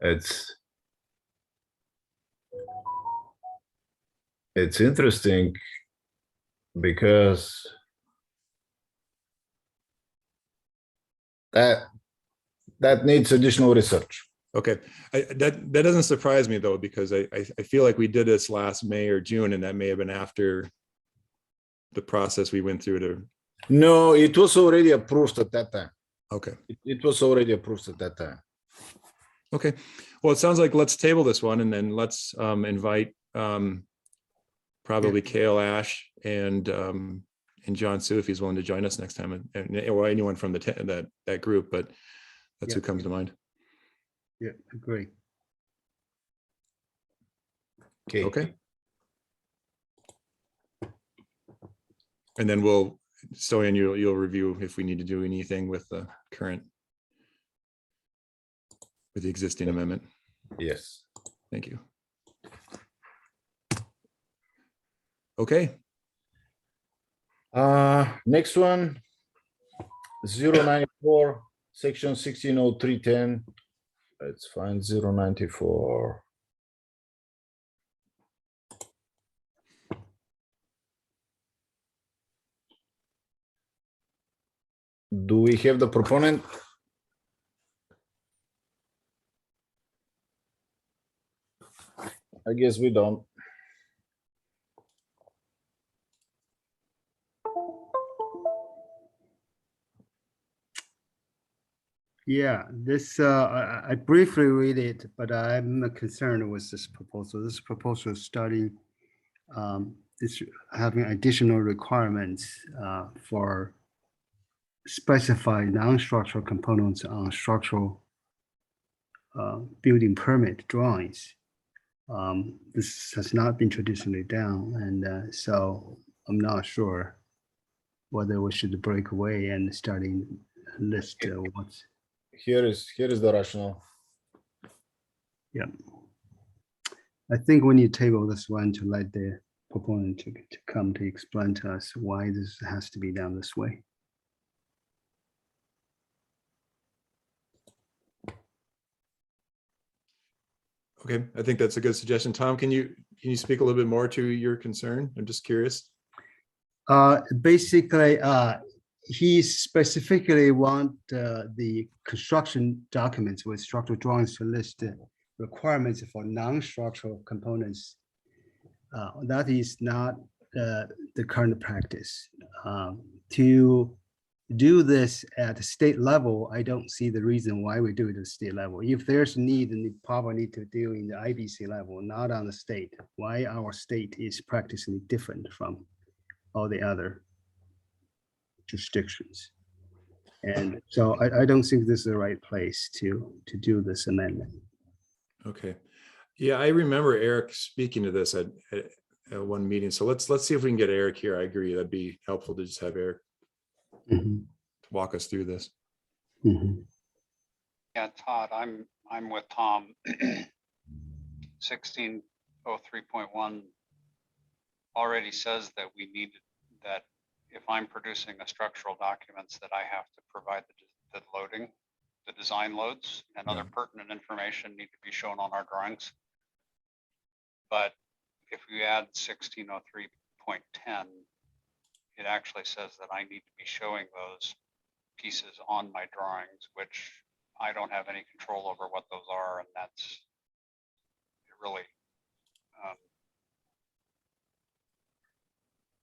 It's interesting because that needs additional research. Okay, that doesn't surprise me though, because I feel like we did this last May or June, and that may have been after the process we went through to. No, it was already approved at that time. Okay. It was already approved at that time. Okay, well, it sounds like let's table this one, and then let's invite probably Kale Ash and John Sue if he's willing to join us next time, or anyone from that group, but that's who comes to mind. Yeah, agree. Okay. And then we'll, Stoyan, you'll review if we need to do anything with the current, with the existing amendment. Yes. Thank you. Okay. Next one, 094, section 160310. Let's find 094. Do we have the proponent? I guess we don't. Yeah, this, I briefly read it, but I'm concerned with this proposal. This proposal is starting, is having additional requirements for specified non-structural components on structural building permit drawings. This has not been traditionally done, and so I'm not sure whether we should break away and starting list what's. Here is the rationale. Yeah. I think we need to table this one to let the proponent to come to explain to us why this has to be done this way. Okay, I think that's a good suggestion. Tom, can you speak a little bit more to your concern? I'm just curious. Basically, he specifically want the construction documents with structural drawings to list the requirements for non-structural components. That is not the current practice. To do this at the state level, I don't see the reason why we do it at the state level. If there's a need, then we probably need to do in the IBC level, not on the state. Why our state is practically different from all the other jurisdictions. And so I don't think this is the right place to do this amendment. Okay. Yeah, I remember Eric speaking to this at one meeting. So let's see if we can get Eric here. I agree. That'd be helpful to just have Eric walk us through this. Yeah, Todd, I'm with Tom. 1603.1 already says that we need that if I'm producing a structural documents that I have to provide the loading, the design loads and other pertinent information need to be shown on our drawings. But if you add 1603.10, it actually says that I need to be showing those pieces on my drawings, which I don't have any control over what those are, and that's really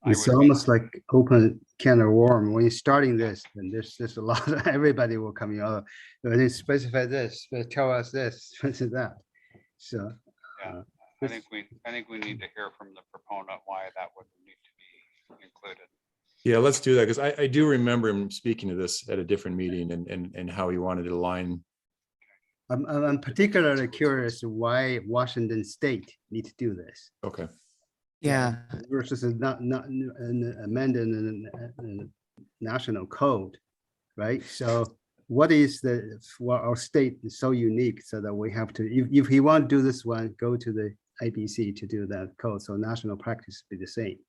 I It's would be- almost like open can of worm. When you're starting this, and there's a lot, everybody will come in, oh, they specify this, tell us this, that. So. Yeah, uh, I think we need to hear from the proponent why that would need to be included. Yeah, let's do that, because I do remember him speaking to this at a different meeting and how he wanted to align. I'm particularly curious why Washington State need to do this. Okay, Yeah, Versus not amended in the national code, right? So what is our state is so unique so that we have to, if he want to do this one, go to the IBC to do that code. So national practice be the same.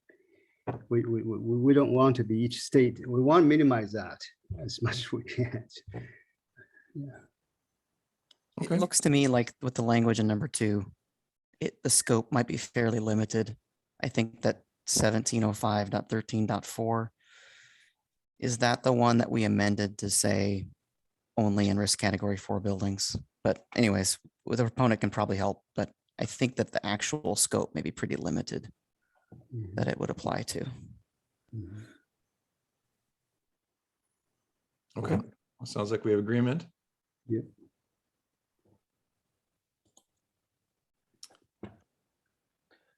We don't want to be each state. We want to minimize that as much as we can. it Okay. looks to me like with the language in number 2, the scope might be fairly limited. I think that 1705.13.4, is that the one that we amended to say only in risk category 4 buildings? But anyways, the proponent can probably help, but I think that the actual scope may be pretty limited that it would apply to. okay. Well, sounds like we have agreement. Yep.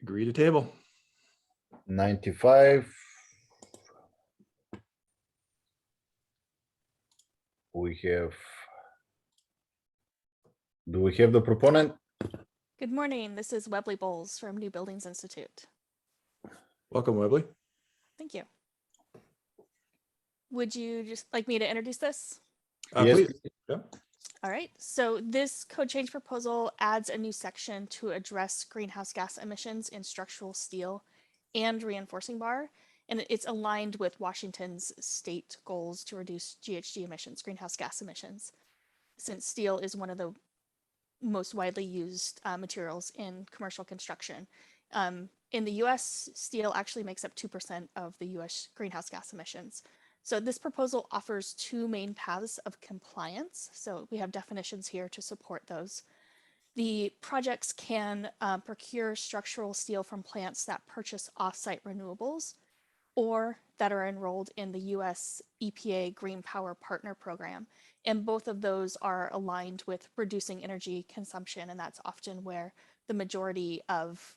Agree to table. 95. Do we have the proponent? Good morning. This is Webley Bowles from New Buildings Institute. Welcome, Webley. Thank you. Would you just like me to introduce this? Yes. Please. Yeah. All right. So this code change proposal adds a new section to address greenhouse gas emissions in structural steel and reinforcing bar. And it's aligned with Washington's state goals to reduce GHG emissions, greenhouse gas emissions, since steel is one of the most widely used materials in commercial construction. In the US, steel actually makes up 2% of the US greenhouse gas emissions. So this proposal offers 2 main paths of compliance. So we have definitions here to support those. The projects can procure structural steel from plants that purchase off-site renewables or that are enrolled in the US EPA Green Power Partner Program. And both of those are aligned with reducing energy consumption, and that's often where the majority of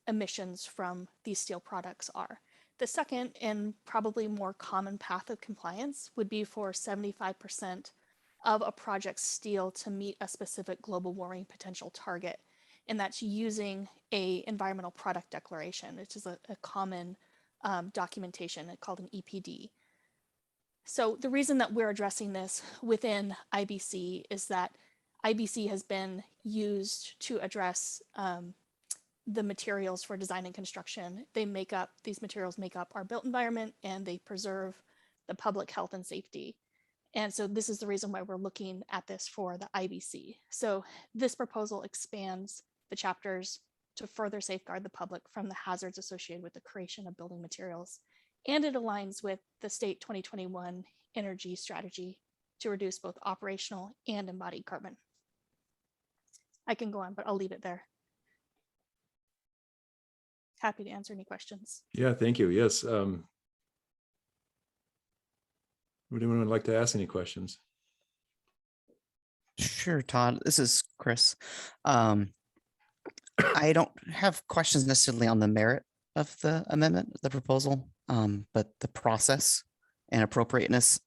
emissions from these steel products are. The second and probably more common path of compliance would be for 75% of a project's steel to meet a specific global warming potential target. And that's using a environmental product declaration, which is a common documentation called an EPD. So the reason that we're addressing this within IBC is that IBC has been used to address the materials for design and construction. These materials make up our built environment, and they preserve the public health and safety. And so this is the reason why we're looking at this for the IBC. So this proposal expands the chapters to further safeguard the public from the hazards associated with the creation of building materials. And it aligns with the state 2021 energy strategy to reduce both operational and embodied carbon. I can go on, but I'll leave it there. Happy to answer any questions. Yeah, thank you. Yes. Would anyone like to ask any questions? Sure, Todd. This is Chris. I don't have questions necessarily on the merit of the amendment, the proposal, but the process and appropriateness,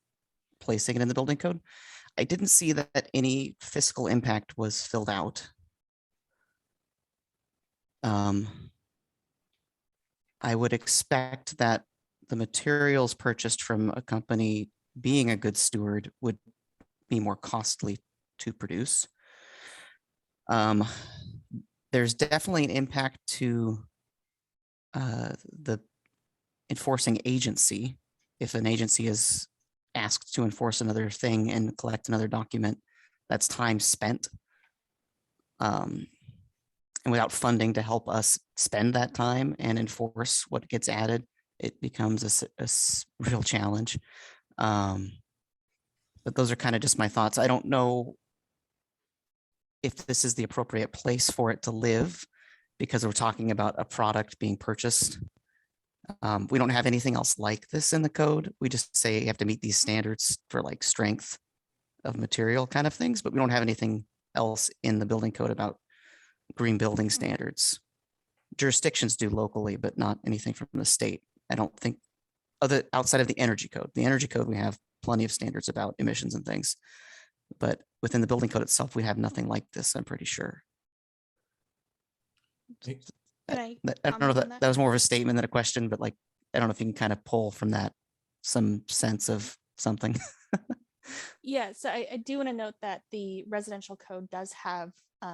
placing it in the building code. I didn't see that any fiscal impact was filled out. I would expect that the materials purchased from a company being a good steward would be more costly to produce. There's definitely an impact to the enforcing agency. If an agency is asked to enforce another thing and collect another document, that's time spent. And without funding to help us spend that time and enforce what gets added, it becomes a real challenge. But those are kind of just my thoughts. I don't know if this is the appropriate place for it to live, because we're talking about a product being purchased We don't have anything else like this in the code. We just say you have to meet these standards for like strength of material kind of things, but we don't have anything else in the building code about green building standards. Jurisdictions do locally, but not anything from the state. I don't think other outside of the energy code. The energy code, we have plenty of standards about emissions and things, but within the building code itself, we have nothing like this, I'm pretty sure. Can I I don't know if comment on that was more of a statement than a question, but like, I don't know if you can kind of pull from that some sense of something. Yeah, so I do want to note that the residential code does have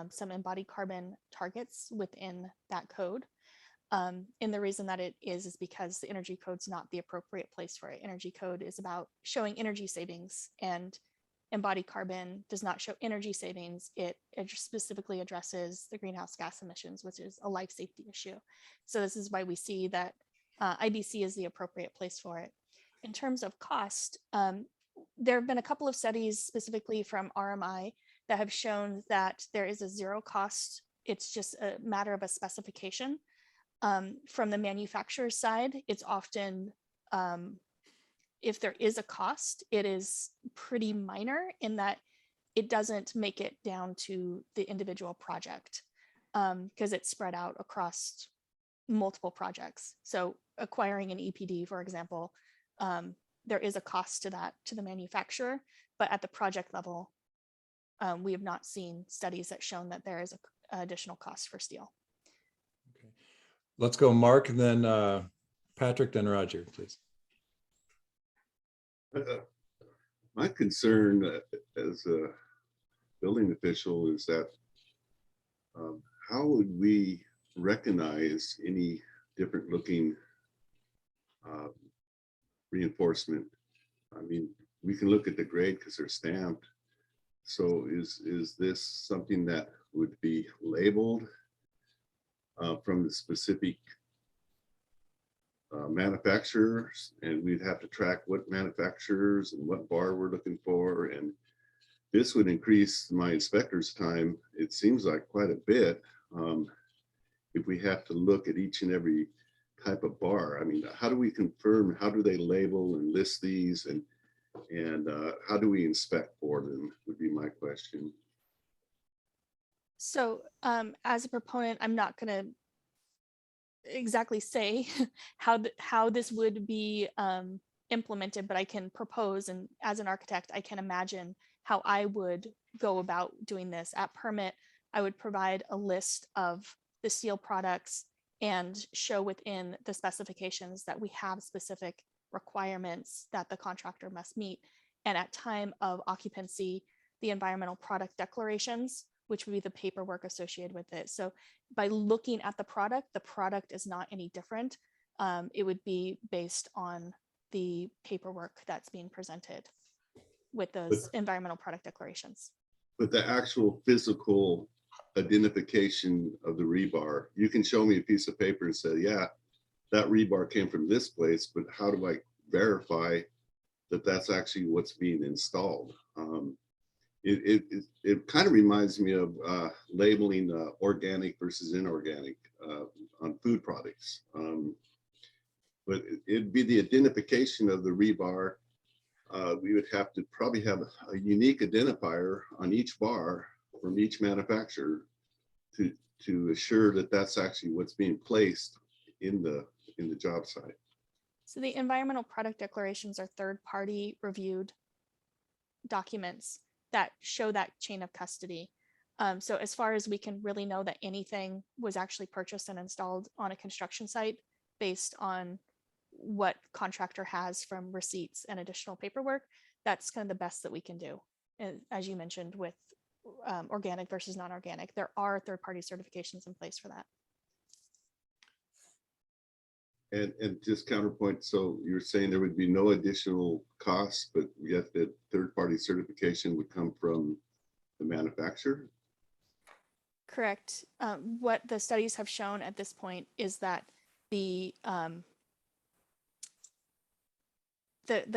some embodied carbon targets within that code. And the reason that it is because the energy code's not the appropriate place for it. Energy code is about showing energy savings, and embodied carbon does not show energy savings. It specifically addresses the greenhouse gas emissions, which is a life safety issue. So this is why we see that IBC is the appropriate place for it. In terms of cost, there have been a couple of studies specifically from RMI that have shown that there is a zero cost. It's just a matter of a specification. From the manufacturer's side, it's often, if there is a cost, it is pretty minor in that it doesn't make it down to the individual project because it's spread out across multiple projects. So acquiring an EPD, for example, there is a cost to that to the manufacturer, but at the project level, we have not seen studies that shown that there is an additional cost for steel. Okay. Let's go Mark, and then Patrick, then Roger, please. My concern as a building official is that how would we recognize any different looking reinforcement? I mean, we can look at the grade because they're stamped. So is this something that would be labeled from the specific manufacturers, and we'd have to track what manufacturers and what bar we're looking for, and this would increase my inspector's time, it seems like, quite a bit, if we have to look at each and every type of bar. I mean, how do we confirm, how do they label and list these, and how do we inspect for them would be my question. So as a proponent, I'm not going to exactly say how this would be implemented, but I can propose, and as an architect, I can imagine how I would go about doing this. At permit, I would provide a list of the steel products and show within the specifications that we have specific requirements that the contractor must meet. And at time of occupancy, the environmental product declarations, which would be the paperwork associated with it. So by looking at the product is not any different. It would be based on the paperwork that's being presented with those environmental product declarations. But the actual physical identification of the rebar, you can show me a piece of paper and say, yeah, that rebar came from this place, but how do I verify that that's actually what's being installed? It kind of reminds me of labeling organic versus inorganic on food products. But it'd be the identification of the rebar. We would have to probably have a unique identifier on each bar from each manufacturer to assure that that's actually what's being placed in the job site. So the environmental product declarations are third-party reviewed documents that show that chain of custody. So as far as we can really know that anything was actually purchased and installed on a construction site based on what contractor has from receipts and additional paperwork, that's kind of the best that we can do. And as you mentioned with organic versus non-organic, there are third-party certifications in place for that. And just counterpoint, so you're saying there would be no additional costs, but yet the third-party certification would come from the manufacturer? Correct. What the studies have shown at this point is that the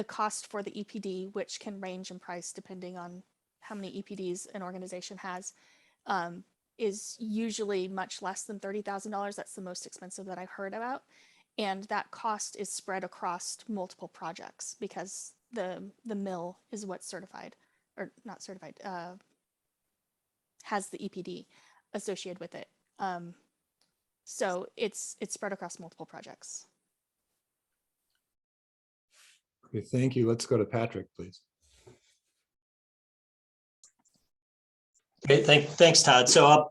cost for the EPD, which can range in price depending on how many EPDs an organization has, is usually much less than $30,000. That's the most expensive that I've heard about. And that cost is spread across multiple projects because the mill is what's certified, or not certified, has the EPD associated with it. So it's spread across multiple projects. Okay, thank you. Let's go to Patrick, please. Great, thanks, Todd. So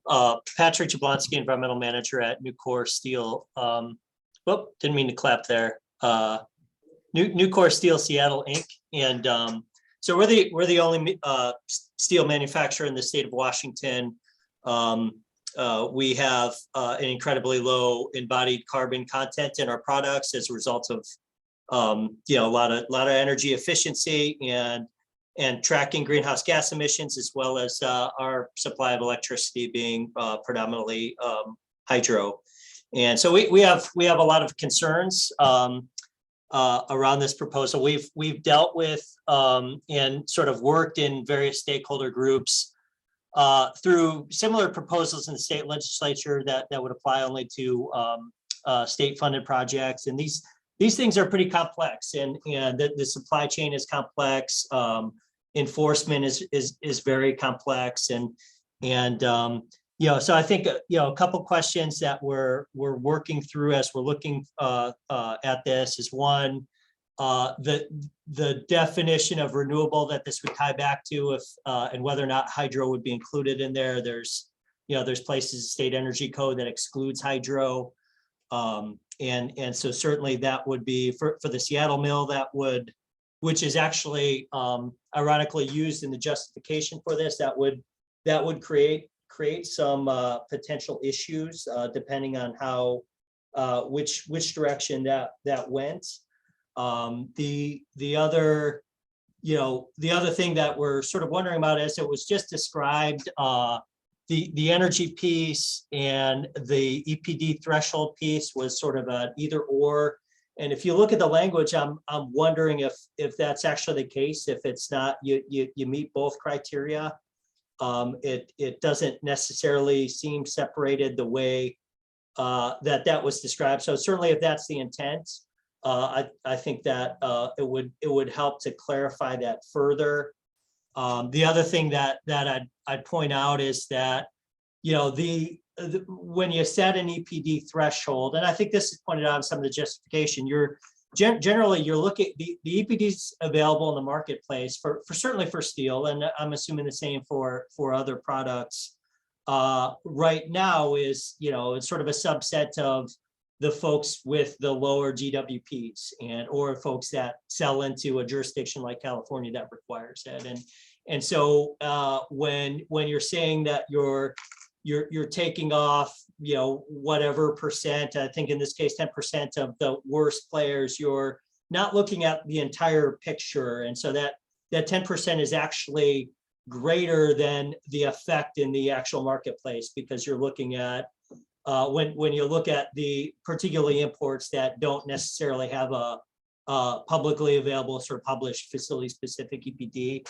Patrick Jablonski, Environmental Manager at Nucor Steel. Whoop, didn't mean to clap there. Nucor Steel Seattle Inc. And so we're the only steel manufacturer in the state of Washington. We have an incredibly low embodied carbon content in our products as a result of a lot of energy efficiency and tracking greenhouse gas emissions, as well as our supply of electricity being predominantly hydro. And so we have a lot of concerns around this proposal. We've dealt with and sort of worked in various stakeholder groups through similar proposals in the state legislature that would apply only to state funded projects. And these things are pretty complex, and the supply chain is complex. Enforcement is very complex, and so I think a couple questions that we're working through as we're looking at this is, one, the definition of renewable that this would tie back to, if and whether or not hydro would be included in there. There's places, state energy code, that excludes hydro. And so certainly that would be for the Seattle mill, which is actually ironically used in the justification for this, that would create some potential issues depending on how which direction that went. The other thing that we're sort of wondering about, as it was just described, the energy piece and the EPD threshold piece was sort of an either or. And if you look at the language, I'm wondering if that's actually the case. If it's not, you meet both criteria. It doesn't necessarily seem separated the way that was described. So certainly, if that's the intent, I think that it would help to clarify that further. The other thing that I'd point out is that when you set an EPD threshold, and I think this is pointed out in some of the justification, you're looking, the EPDs available in the marketplace for certainly for steel, and I'm assuming the same for other products right now, is it's sort of a subset of the folks with the lower GWPs or folks that sell into a jurisdiction like California that requires it. And so when you're saying that you're taking off, whatever percent, I think in this case, 10% of the worst players, you're not looking at the entire picture. And so that 10% is actually greater than the effect in the actual marketplace, because you're looking at, when you look at the particularly imports that don't necessarily have a publicly available sort of published facility specific EPD.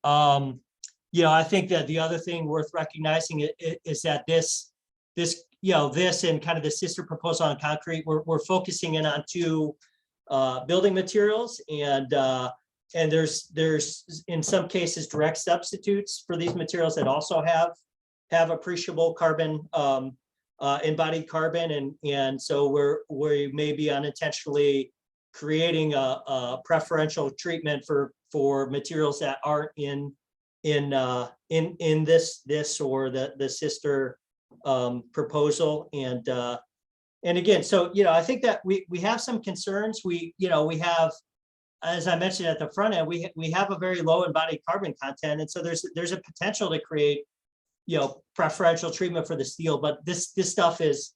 I think that the other thing worth recognizing is that this and kind of the sister proposal on concrete, we're focusing in on two building materials, and there's in some cases direct substitutes for these materials that also have appreciable carbon, embodied carbon, and so we may be unintentionally creating a preferential treatment for materials that aren't in this or the sister proposal. And again, so I think that we have some concerns. We have, as I mentioned at the front end, we have a very low embodied carbon content, and so there's a potential to create preferential treatment for the steel. But this stuff is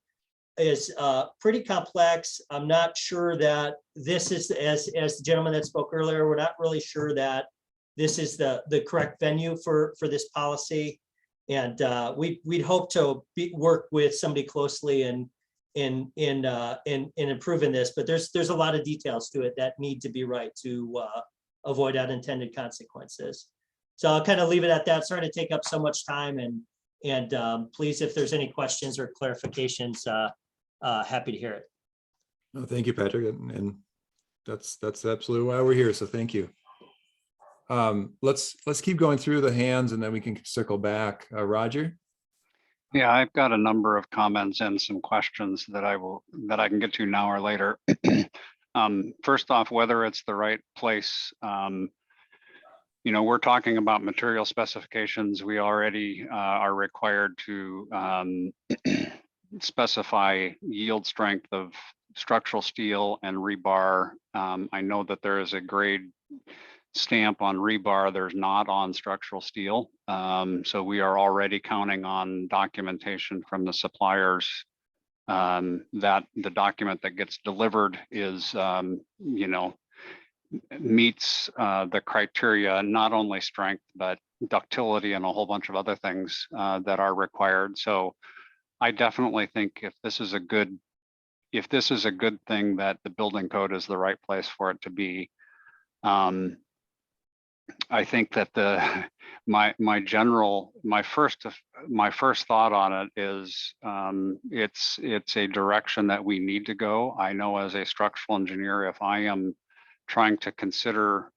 pretty complex. I'm not sure that this is, as the gentleman that spoke earlier, we're not really sure that this is the correct venue for this policy. And we'd hope to work with somebody closely in improving this, but there's a lot of details to it that need to be right to avoid unintended consequences. So I'll kind of leave it at that. Sorry to take up so much time, and please, if there's any questions or clarifications, happy to hear it. No, thank you, Patrick, and that's absolutely why we're here. So thank you. Let's keep going through the hands, and then we can circle back. Roger. Yeah, I've got a number of comments and some questions that I can get to now or later. First off, whether it's the right place. You know, we're talking about material specifications. We already are required to specify yield strength of structural steel and rebar. I know that there is a grade stamp on rebar, there's not on structural steel. So we are already counting on documentation from the suppliers that the document that gets delivered is, you know, meets the criteria, not only strength, but ductility and a whole bunch of other things that are required. So I definitely think if this is a good thing, that the building code is the right place for it to be. I think that my first thought on it is it's a direction that we need to go. I know as a structural engineer, if I am trying to consider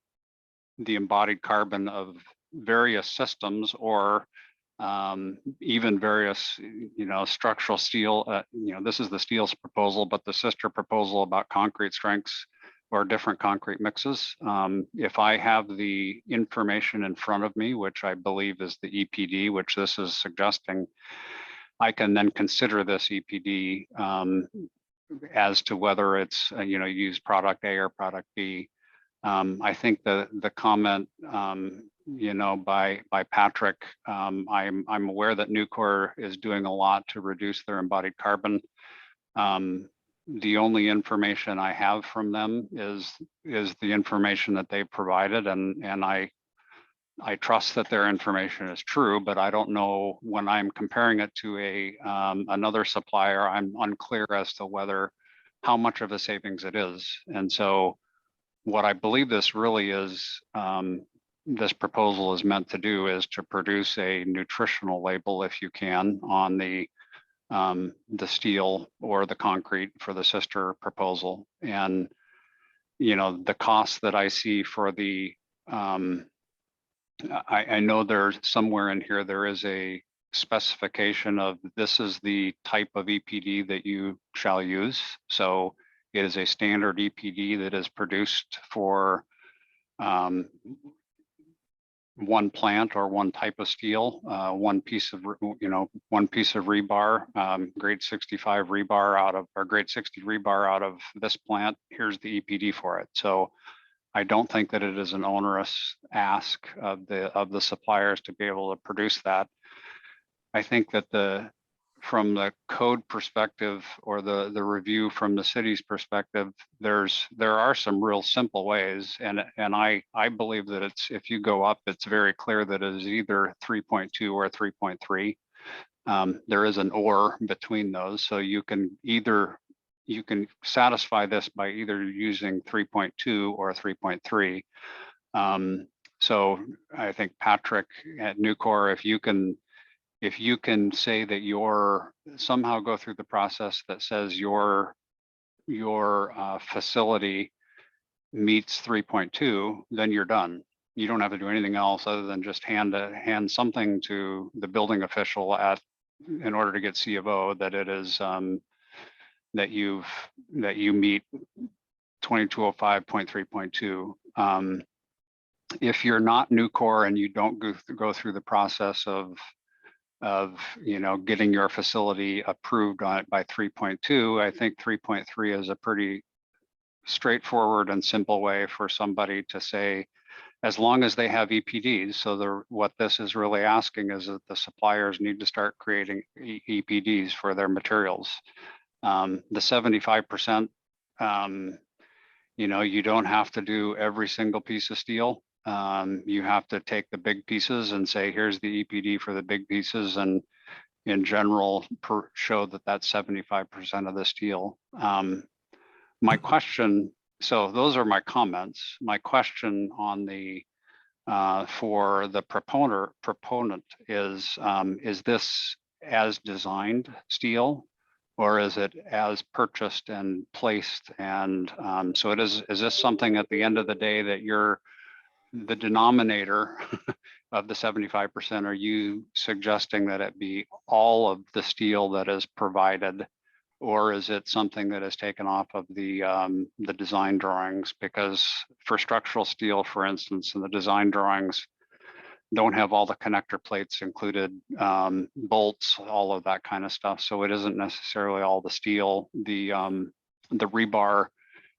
the embodied carbon of various systems or even various, you know, structural steel, you know, this is the steel's proposal, but the sister proposal about concrete strengths or different concrete mixes. If I have the information in front of me, which I believe is the EPD, which this is suggesting, I can then consider this EPD as to whether it's, you know, use product A or product B. I think the comment, you know, by Patrick, I'm aware that Nucor is doing a lot to reduce their embodied carbon. The only information I have from them is the information that they provided, and I trust that their information is true, but I don't know, when I'm comparing it to another supplier, I'm unclear as to how much of a savings it is. And so what I believe this really is, this proposal is meant to do, is to produce a nutritional label, if you can, on the steel or the concrete for the sister proposal. And, you know, the cost that I see for the, I know there's somewhere in here, there is a specification of this is the type of EPD that you shall use. So it is a standard EPD that is produced for one plant or one type of steel, one piece of rebar, grade 65 rebar out of, or grade 60 rebar out of this plant. Here's the EPD for it. So I don't think that it is an onerous ask of the suppliers to be able to produce that. I think that from the code perspective or the review from the city's perspective, there are some real simple ways, and I believe that if you go up, it's very clear that it is either 3.2 or 3.3. There is an or between those, so you can satisfy this by either using 3.2 or 3.3. So I think Patrick at Nucor, if you can say that somehow go through the process that says your facility meets 3.2, then you're done. You don't have to do anything else other than just hand something to the building official in order to get C of O that it is that you meet 2205.3.2. If you're not Nucor and you don't go through the process of getting your facility approved on it by 3.2, I think 3.3 is a pretty straightforward and simple way for somebody to say, as long as they have EPDs. So what this is really asking is that the suppliers need to start creating EPDs for their materials. The 75%, you don't have to do every single piece of steel. You have to take the big pieces and say, here's the EPD for the big pieces, and in general show that that's 75% of the steel. My question, so those are my comments. My question on for the proponent is this as designed steel, or is it as purchased and placed? And so is this something at the end of the day that you're the denominator of the 75%? Are you suggesting that it be all of the steel that is provided, or is it something that is taken off of the design drawings? Because for structural steel, for instance, in the design drawings, don't have all the connector plates included, bolts, all of that kind of stuff. So it isn't necessarily all the steel. The rebar,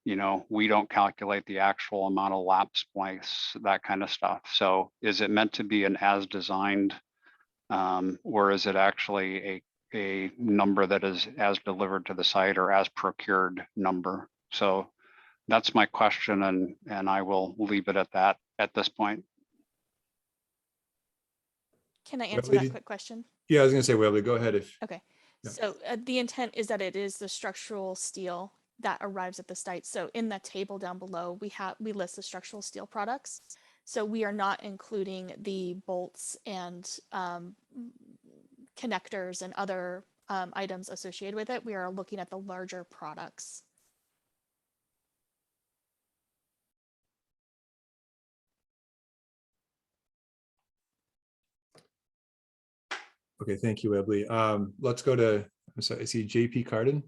you know, we don't calculate the actual amount of lap splice, that kind of stuff. So is it meant to be an as designed, or is it actually a number that is as delivered to the site or as procured number? So that's my question, and I will leave it at that at this point. Can I answer Webley, that quick question? Yeah, I was gonna say, Webley, go ahead if. Okay, Yeah. so the intent is that it is the structural steel that arrives at the site. So in that table down below, we list the structural steel products. So we are not including the bolts and connectors and other items associated with it. We are looking at the larger products. Okay, thank you, Webley. Let's go to, I'm sorry, I see JP Carden.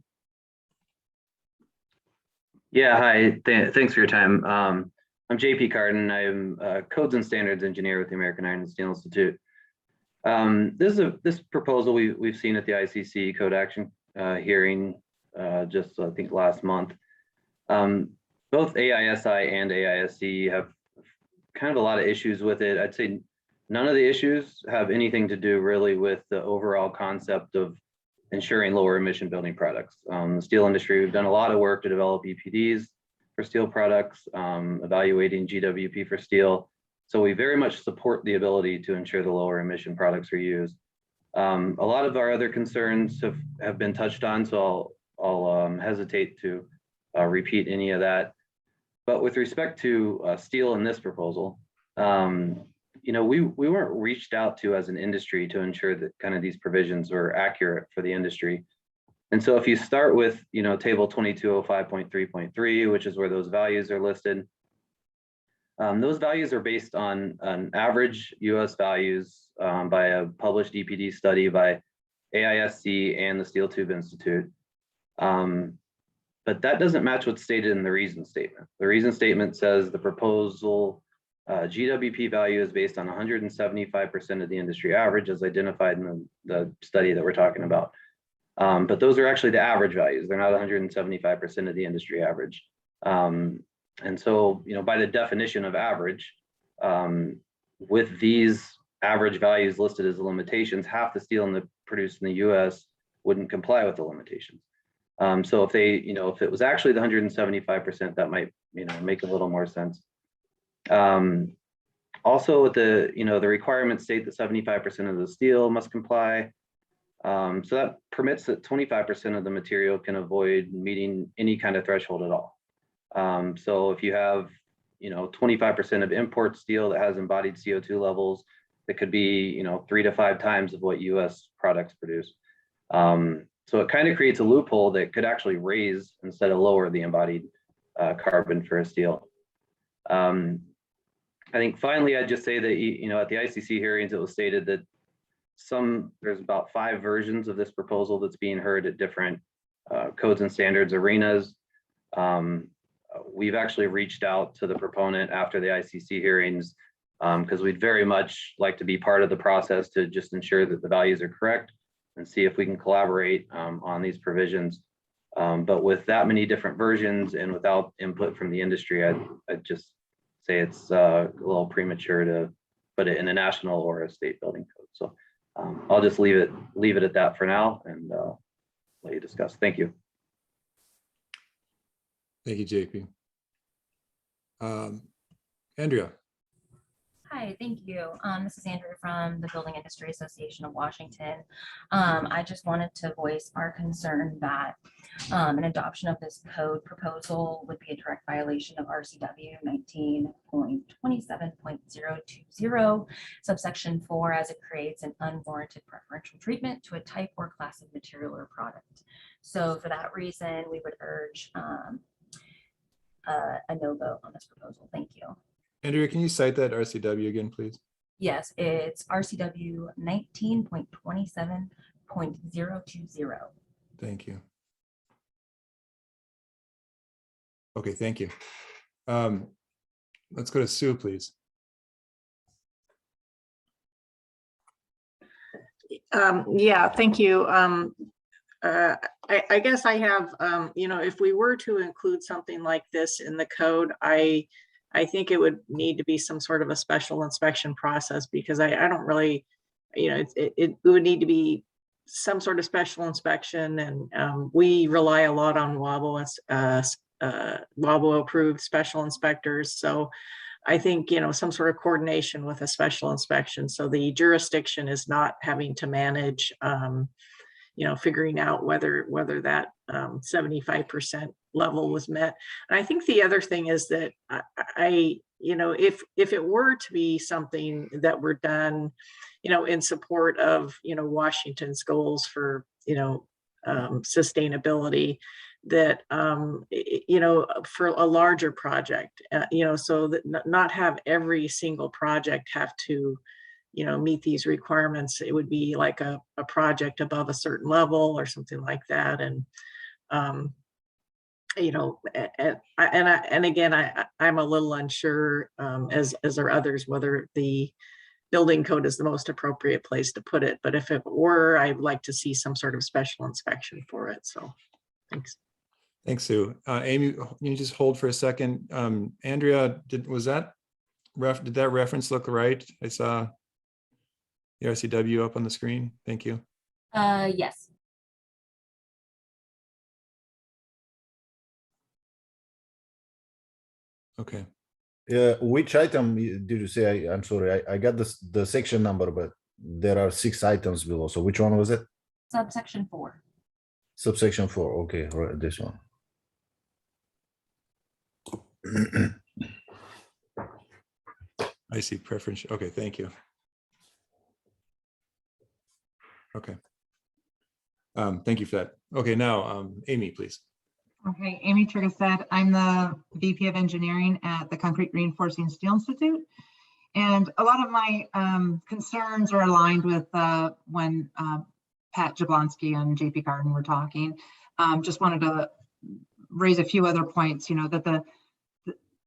Yeah, hi. Thanks for your time. I'm JP Carden. I'm a Codes and Standards Engineer with the American Iron and Steel Institute. This proposal we've seen at the ICC Code Action hearing just I think last month. Both AISI and AISC have kind of a lot of issues with it. I'd say none of the issues have anything to do really with the overall concept of ensuring lower emission building products. The steel industry, we've done a lot of work to develop EPDs for steel products, evaluating GWP for steel. So we very much support the ability to ensure the lower emission products are used. A lot of our other concerns have been touched on, so I'll hesitate to repeat any of that. But with respect to steel in this proposal, you know, we weren't reached out to as an industry to ensure that kind of these provisions were accurate for the industry. And so if you start with, you know, table 2205.3.3, which is where those values are listed, those values are based on an average US values by a published EPD study by AISC and the Steel Tube Institute. But that doesn't match what's stated in the reason statement. The reason statement says the proposal GWP value is based on 175% of the industry average as identified in the study that we're talking about. But those are actually the average values. They're not 175% of the industry average. And so, you know, by the definition of average, with these average values listed as limitations, half the steel produced in the US wouldn't comply with the limitations. So if they, you know, if it was actually the 175%, that might, you know, make a little more sense. Also with the, you know, the requirements state that 75% of the steel must comply. So that permits that 25% of the material can avoid meeting any kind of threshold at all. So if you have, you know, 25% of import steel that has embodied CO2 levels, that could be, you know, 3 to 5 times of what US products produce. So it kind of creates a loophole that could actually raise instead of lower the embodied carbon for a steel. I think finally, I'd just say that, you know, at the ICC hearings, it was stated that there's about 5 versions of this proposal that's being heard at different codes and standards arenas. We've actually reached out to the proponent after the ICC hearings because we'd very much like to be part of the process to just ensure that the values are correct and see if we can collaborate on these provisions. But with that many different versions and without input from the industry, I'd just say it's a little premature to put it in a national or a state building code. So I'll just leave it at that for now and let you discuss. Thank you. Thank you, JP. Andrea. Hi, thank you. This is Andrew from the Building Industry Association of Washington. I just wanted to voice our concern that an adoption of this code proposal would be a direct violation of RCW 19.27.020 subsection 4, as it creates an unwarranted preferential treatment to a type or class of material or product. So for that reason, we would urge a no vote on this proposal. Thank you. Andrea, can you cite that RCW again, please? Yes, it's RCW 19.27.020. Thank you. Okay, thank you. Let's go to Sue, please. Yeah, thank you. I guess I have, if we were to include something like this in the code, I think it would need to be some sort of a special inspection process, because I don't really, it would need to be some sort of special inspection. And we rely a lot on WABO approved special inspectors. So I think, some sort of coordination with a special inspection. So the jurisdiction is not having to manage, figuring out whether that 75% level was met. And I think the other thing is that if it were to be something that were done, in support of, Washington's goals for, sustainability, that, for a larger project, so that not have every single project have to, meet these requirements. It would be like a project above a certain level or something like that. And, and again, I'm a little unsure, as are others, whether the building code is the most appropriate place to put it. But if it were, I'd like to see some sort of special inspection for it. So thanks. Thanks, Sue. Amy, can you just hold for a second? Andrea, did that reference look right? I saw the RCW up on the screen. Thank you. Yes. Okay. Yeah, which item did you say? I'm sorry, I got the section number, but there are 6 items below. So which one was it? Subsection 4. Subsection 4. Okay, right, this one. I see preference. Okay, thank you. Okay. Thank you for that. Okay, now, Amy, please. Okay, Amy Triggeset. I'm the VP of Engineering at the Concrete Reinforcing Steel Institute. And a lot of my concerns are aligned with when Pat Jablonski and JP Garden were talking. Just wanted to raise a few other points, that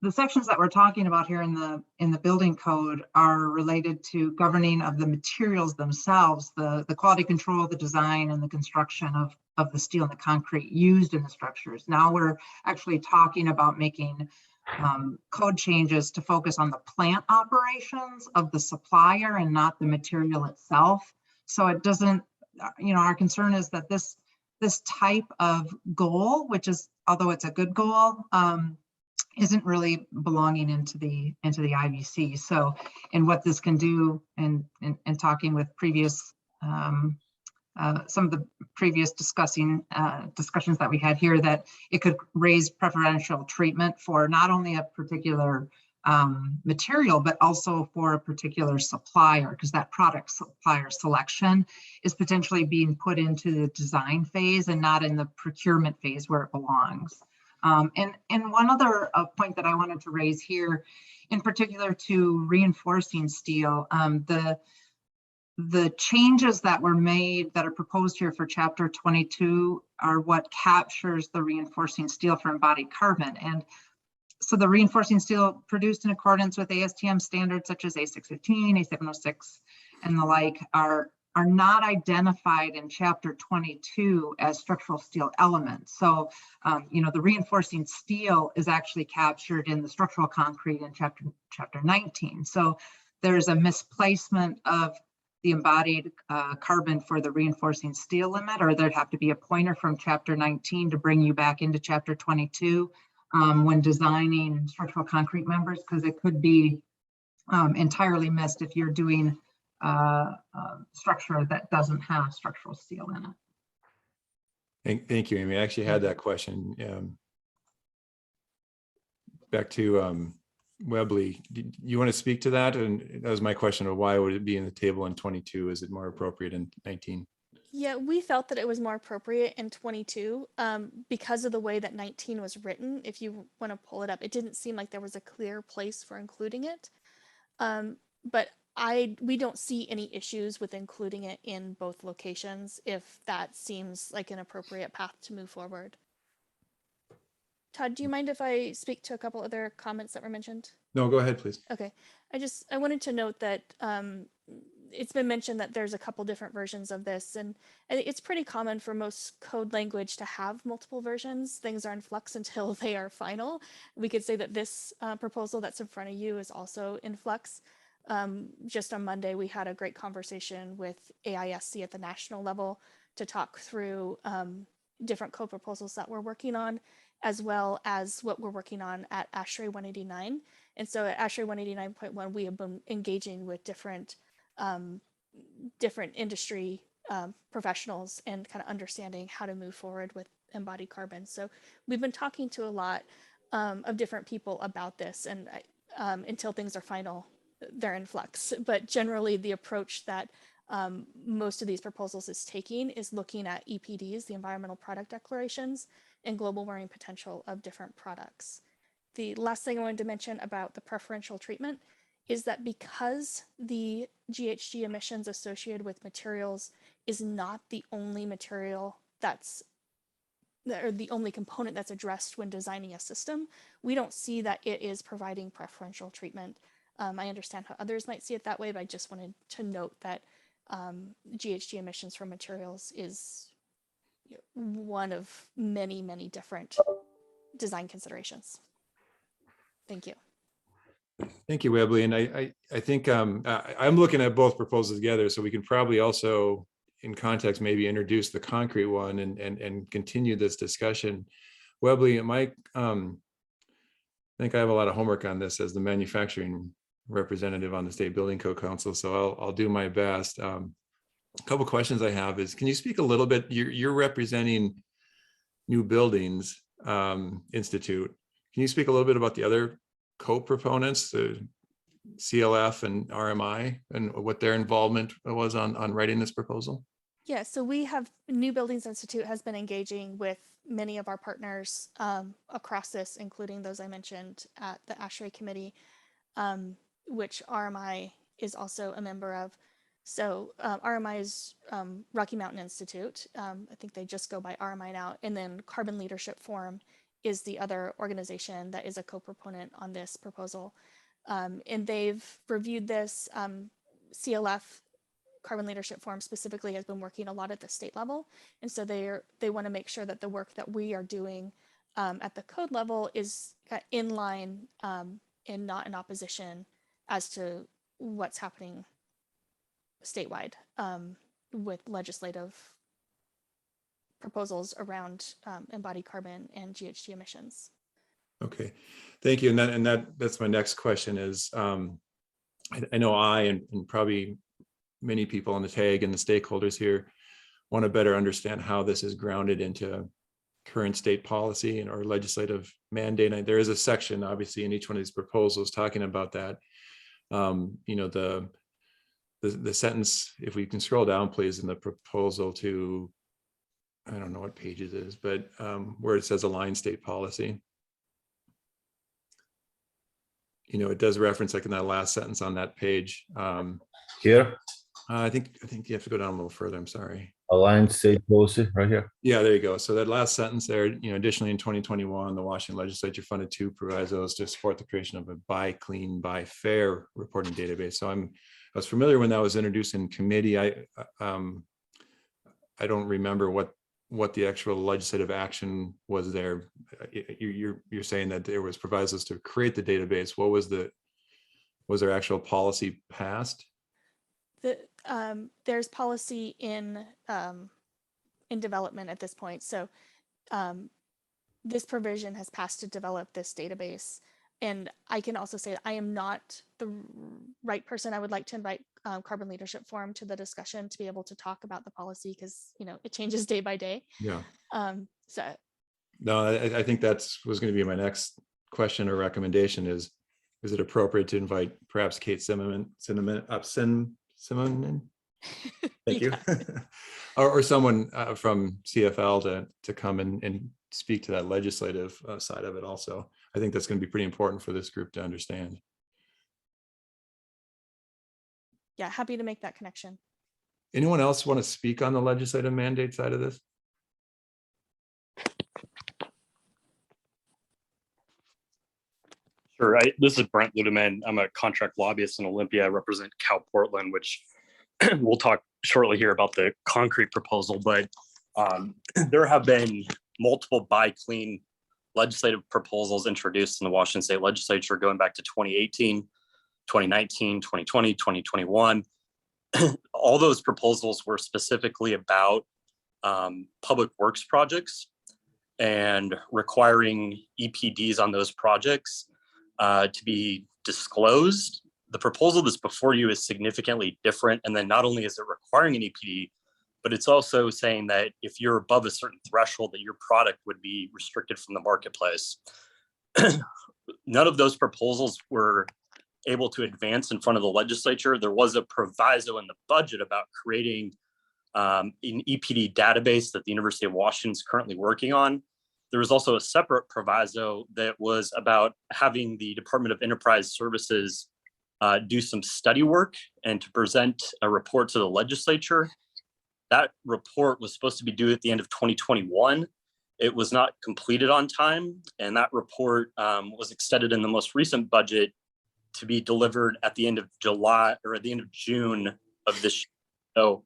the sections that we're talking about here in the building code are related to governing of the materials themselves, the quality control, the design, and the construction of the steel and the concrete used in the structures. Now we're actually talking about making code changes to focus on the plant operations of the supplier and not the material itself. So it doesn't, our concern is that this type of goal, which is, although it's a good goal, isn't really belonging into the IBC. So, and what this can do, and talking with previous some of the previous discussions that we had here, that it could raise preferential treatment for not only a particular material, but also for a particular supplier, because that product supplier selection is potentially being put into the design phase and not in the procurement phase where it belongs. And one other point that I wanted to raise here, in particular to reinforcing steel, the changes that were made that are proposed here for Chapter 22 are what captures the reinforcing steel for embodied carbon. And so the reinforcing steel produced in accordance with ASTM standards such as A615, A706, and the like are not identified in Chapter 22 as structural steel elements. So, the reinforcing steel is actually captured in the structural concrete in Chapter 19. So there's a misplacement of the embodied carbon for the reinforcing steel limit, or there'd have to be a pointer from Chapter 19 to bring you back into Chapter 22 when designing structural concrete members, because it could be entirely missed if you're doing structure that doesn't have structural steel in it. Thank you, Amy. I actually had that question. Back to Webley. You want to speak to that? And that was my question of why would it be in the table in 22? Is it more appropriate in 19? Yeah, we felt that it was more appropriate in 22 because of the way that 19 was written. If you want to pull it up, it didn't seem like there was a clear place for including it. But we don't see any issues with including it in both locations if that seems like an appropriate path to move forward. Todd, do you mind if I speak to a couple other comments that were mentioned? No, go ahead, please. Okay, I wanted to note that it's been mentioned that there's a couple different versions of this, and it's pretty common for most code language to have multiple versions. Things are in flux until they are final. We could say that this proposal that's in front of you is also in flux. Just on Monday, we had a great conversation with AISC at the national level to talk through different code proposals that we're working on, as well as what we're working on at ASHRAE 189. And so at ASHRAE 189.1, we have been engaging with different industry professionals and kind of understanding how to move forward with embodied carbon. So we've been talking to a lot of different people about this, and until things are final, they're in flux. But generally, the approach that most of these proposals is taking is looking at EPDs, the environmental product declarations, and global warming potential of different products. The last thing I wanted to mention about the preferential treatment is that because the GHG emissions associated with materials is not the only material or the only component that's addressed when designing a system, we don't see that it is providing preferential treatment. I understand how others might see it that way, but I just wanted to note that GHG emissions from materials is one of many, many different design considerations. Thank you. Thank you, Webley. And I think I'm looking at both proposals together, so we can probably also, in context, maybe introduce the concrete one and continue this discussion. Webley, I think I have a lot of homework on this as the manufacturing representative on the State Building Code Council, so I'll do my best. A couple questions I have is, can you speak a little bit? You're representing New Buildings Institute. Can you speak a little bit about the other co-proponents, the CLF and RMI, and what their involvement was on writing this proposal? Yeah, so we have New Buildings Institute has been engaging with many of our partners across this, including those I mentioned at the ASHRAE committee, which RMI is also a member of. So RMI is Rocky Mountain Institute. I think they just go by RMI now. And then Carbon Leadership Forum is the other organization that is a co-proponent on this proposal. And they've reviewed this. CLF, Carbon Leadership Forum specifically, has been working a lot at the state level. And so they want to make sure that the work that we are doing at the code level is in line and not in opposition as to what's happening statewide with legislative proposals around embodied carbon and GHG emissions. Okay, thank you. And that's my next question is, I know and probably many people on the tag and the stakeholders here want to better understand how this is grounded into current state policy and or legislative mandate. And there is a section, obviously, in each one of these proposals talking about that. The sentence, if we can scroll down, please, in the proposal to, I don't know what page it is, but where it says align state policy. It does reference, like in that last sentence on that page. Here, I think you have to go down a little further. I'm sorry. aligned state policy right here. Yeah, there you go. So that last sentence there, additionally in 2021, the Washington legislature funded 2 provisos to support the creation of a buy clean, buy fair reporting database. So I was familiar when that was introduced in committee. I don't remember what the actual legislative action was there. You're saying that there was provisos to create the database. What was there actual policy passed? There's policy in development at this point. So this provision has passed to develop this database. And I can also say that I am not the right person. I would like to invite Carbon Leadership Forum to the discussion to be able to talk about the policy because, you know, it changes day by day. Yeah. So No, I think that's was going to be my next question or recommendation is it appropriate to invite perhaps Kate Simon? Thank you. or someone from CFL to come and speak to that legislative side of it also. I think that's going to be pretty important for this group to understand. yeah, happy to make that connection. Anyone else want to speak on the legislative mandate side of this? Sure. This is Brent Ludeman. I'm a contract lobbyist in Olympia. I represent Cal Portland, which we'll talk shortly here about the concrete proposal, but there have been multiple buy clean legislative proposals introduced in the Washington State Legislature going back to 2018, 2019, 2020, 2021. All those proposals were specifically about public works projects and requiring EPDs on those projects to be disclosed. The proposal that's before you is significantly different. And then not only is it requiring an EPD, but it's also saying that if you're above a certain threshold that your product would be restricted from the marketplace. None of those proposals were able to advance in front of the legislature. There was a proviso in the budget about creating an EPD database that the University of Washington is currently working on. There was also a separate proviso that was about having the Department of Enterprise Services do some study work and to present a report to the legislature. That report was supposed to be due at the end of 2021. It was not completed on time, and that report was extended in the most recent budget to be delivered at the end of July or at the end of June of this year. So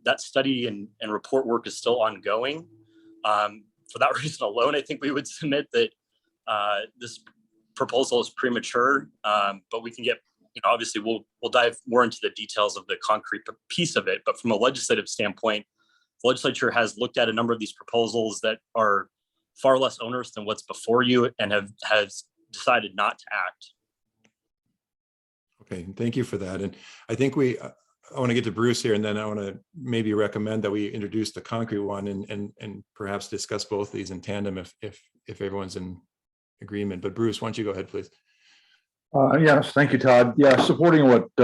that study and report work is still ongoing. For that reason alone, I think we would submit that this proposal is premature, but we can get, obviously we'll dive more into the details of the concrete piece of it. But from a legislative standpoint, the legislature has looked at a number of these proposals that are far less onerous than what's before you and has decided not to act. Okay, thank you for that. And I think I want to get to Bruce here, and then I want to maybe recommend that we introduce the concrete one and perhaps discuss both these in tandem if everyone's in agreement. But Bruce, why don't you go ahead, please? Yes, thank you, Todd. Yeah, supporting what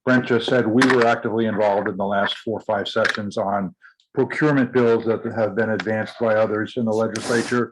Brent just said, we were actively involved in the last 4 or 5 sessions on procurement bills that have been advanced by others in the legislature.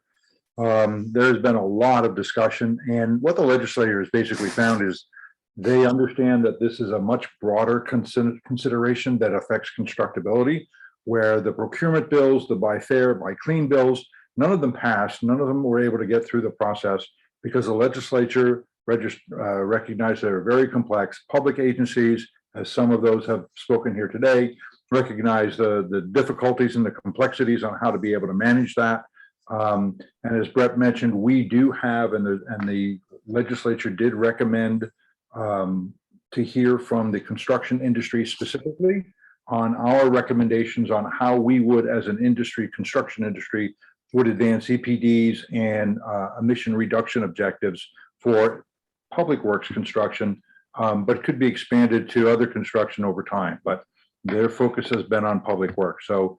There's been a lot of discussion, and what the legislature has basically found is they understand that this is a much broader consideration that affects constructability, where the procurement bills, the buy fair, buy clean bills, none of them passed. None of them were able to get through the process because the legislature recognized they're very complex. Public agencies, as some of those have spoken here today, recognize the difficulties and the complexities on how to be able to manage that. And as Brett mentioned, we do have, and the legislature did recommend to hear from the construction industry specifically on our recommendations on how we would, as an industry, construction industry, would advance EPDs and emission reduction objectives for public works construction, but could be expanded to other construction over time. But their focus has been on public work. So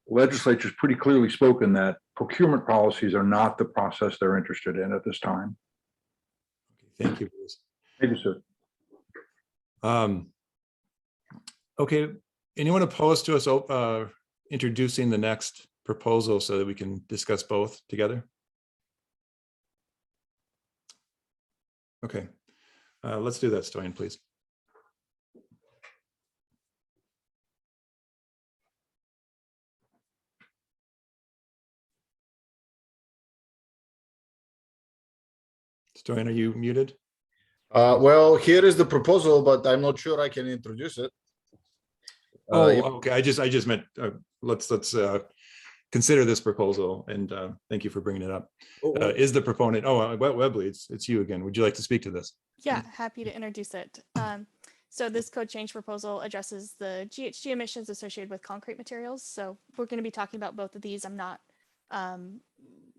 legislature's pretty clearly spoken that procurement policies are not the process they're interested in at this time. Thank you, Bruce. Thank you, sir. Okay, anyone opposed to us introducing the next proposal so that we can discuss both together? Okay, let's do that, Stoyan, please. Stoyan, are you muted? Well, here is the proposal, but I'm not sure I can introduce it. Okay. I just meant let's consider this proposal, and thank you for bringing it up. Is the proponent? Webley, it's you again. Would you like to speak to this? Yeah, happy to introduce it. So this code change proposal addresses the GHG emissions associated with concrete materials. So we're going to be talking about both of these. I'm not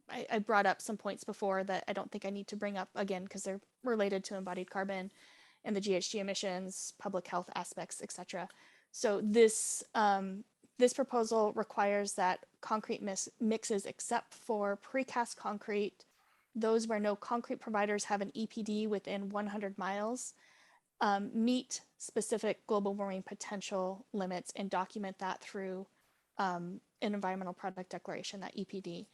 I brought up some points before that I don't think I need to bring up again because they're related to embodied carbon and the GHG emissions, public health aspects, etc. So this this proposal requires that concrete mixes, except for precast concrete, those where no concrete providers have an EPD within 100 miles, meet specific global warming potential limits and document that through an environmental product declaration, that EPD.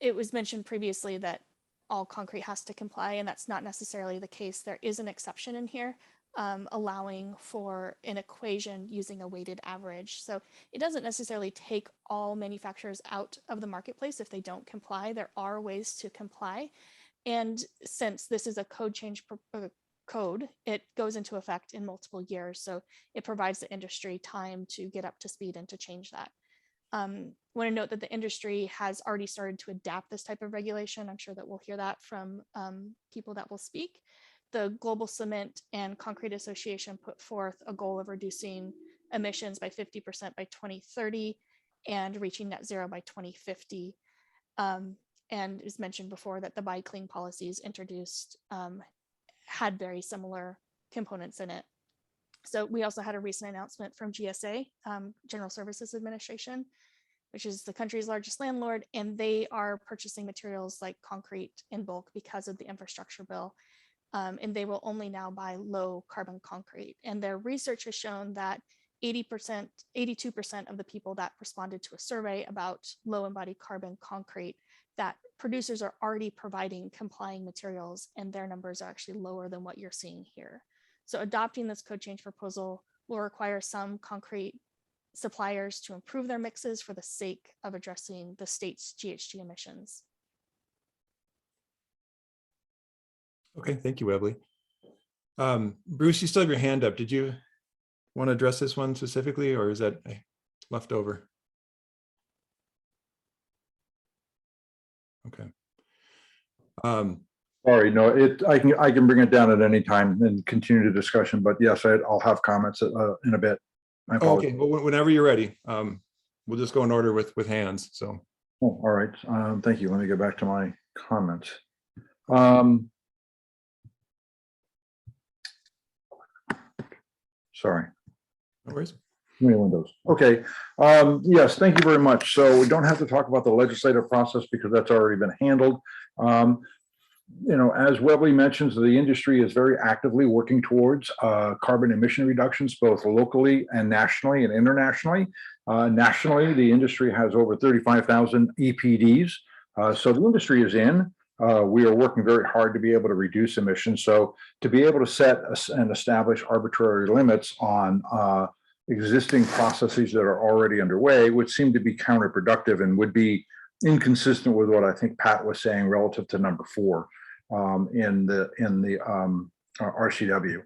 It was mentioned previously that all concrete has to comply, and that's not necessarily the case. There is an exception in here allowing for an equation using a weighted average. So it doesn't necessarily take all manufacturers out of the marketplace if they don't comply. There are ways to comply. And since this is a code change code, it goes into effect in multiple years. So it provides the industry time to get up to speed and to change that. Want to note that the industry has already started to adapt this type of regulation. I'm sure that we'll hear that from people that will speak. The Global Cement and Concrete Association put forth a goal of reducing emissions by 50% by 2030 and reaching net zero by 2050. And it was mentioned before that the Buy Clean policies introduced had very similar components in it. So we also had a recent announcement from GSA, General Services Administration, which is the country's largest landlord, and they are purchasing materials like concrete in bulk because of the infrastructure bill. And they will only now buy low carbon concrete. And their research has shown that 82% of the people that responded to a survey about low embodied carbon concrete, that producers are already providing complying materials, and their numbers are actually lower than what you're seeing here. So adopting this code change proposal will require some concrete suppliers to improve their mixes for the sake of addressing the state's GHG emissions. Okay, thank you, Webley. Bruce, you still have your hand up. Did you want to address this one specifically, or is that left over? Okay. Sorry, no, I can bring it down at any time and continue the discussion, but yes, I'll have comments in a bit. Okay, well, whenever you're ready, we'll just go in order with hands. So. Oh, all right, thank you. Let me get back to my comments. Sorry. No worries. Too many windows. Okay. Yes, thank you very much. So we don't have to talk about the legislative process because that's already been handled. You know, as Webley mentions, the industry is very actively working towards carbon emission reductions, both locally and nationally and internationally. Nationally, the industry has over 35,000 EPDs. So the industry is in. We are working very hard to be able to reduce emissions. So to be able to set and establish arbitrary limits on existing processes that are already underway would seem to be counterproductive and would be inconsistent with what I think Pat was saying relative to number 4 in the RCW.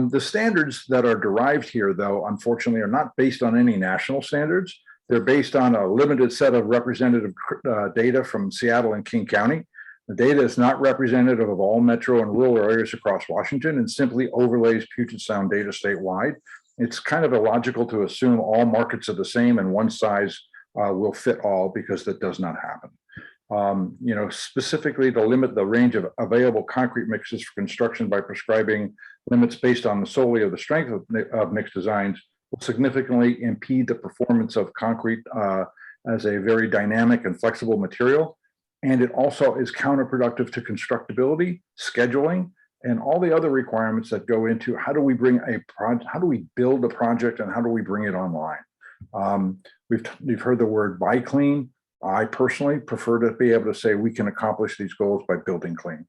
The standards that are derived here, though, unfortunately, are not based on any national standards. They're based on a limited set of representative data from Seattle and King County. The data is not representative of all metro and rural areas across Washington and simply overlays Puget Sound data statewide. It's kind of illogical to assume all markets are the same and one size will fit all, because that does not happen. You know, specifically to limit the range of available concrete mixes for construction by prescribing limits based on solely of the strength of mixed designs will significantly impede the performance of concrete as a very dynamic and flexible material. And it also is counterproductive to constructability, scheduling, and all the other requirements that go into how do we bring how do we build a project and how do we bring it online. We've heard the word buy clean. I personally prefer to be able to say we can accomplish these goals by building clean.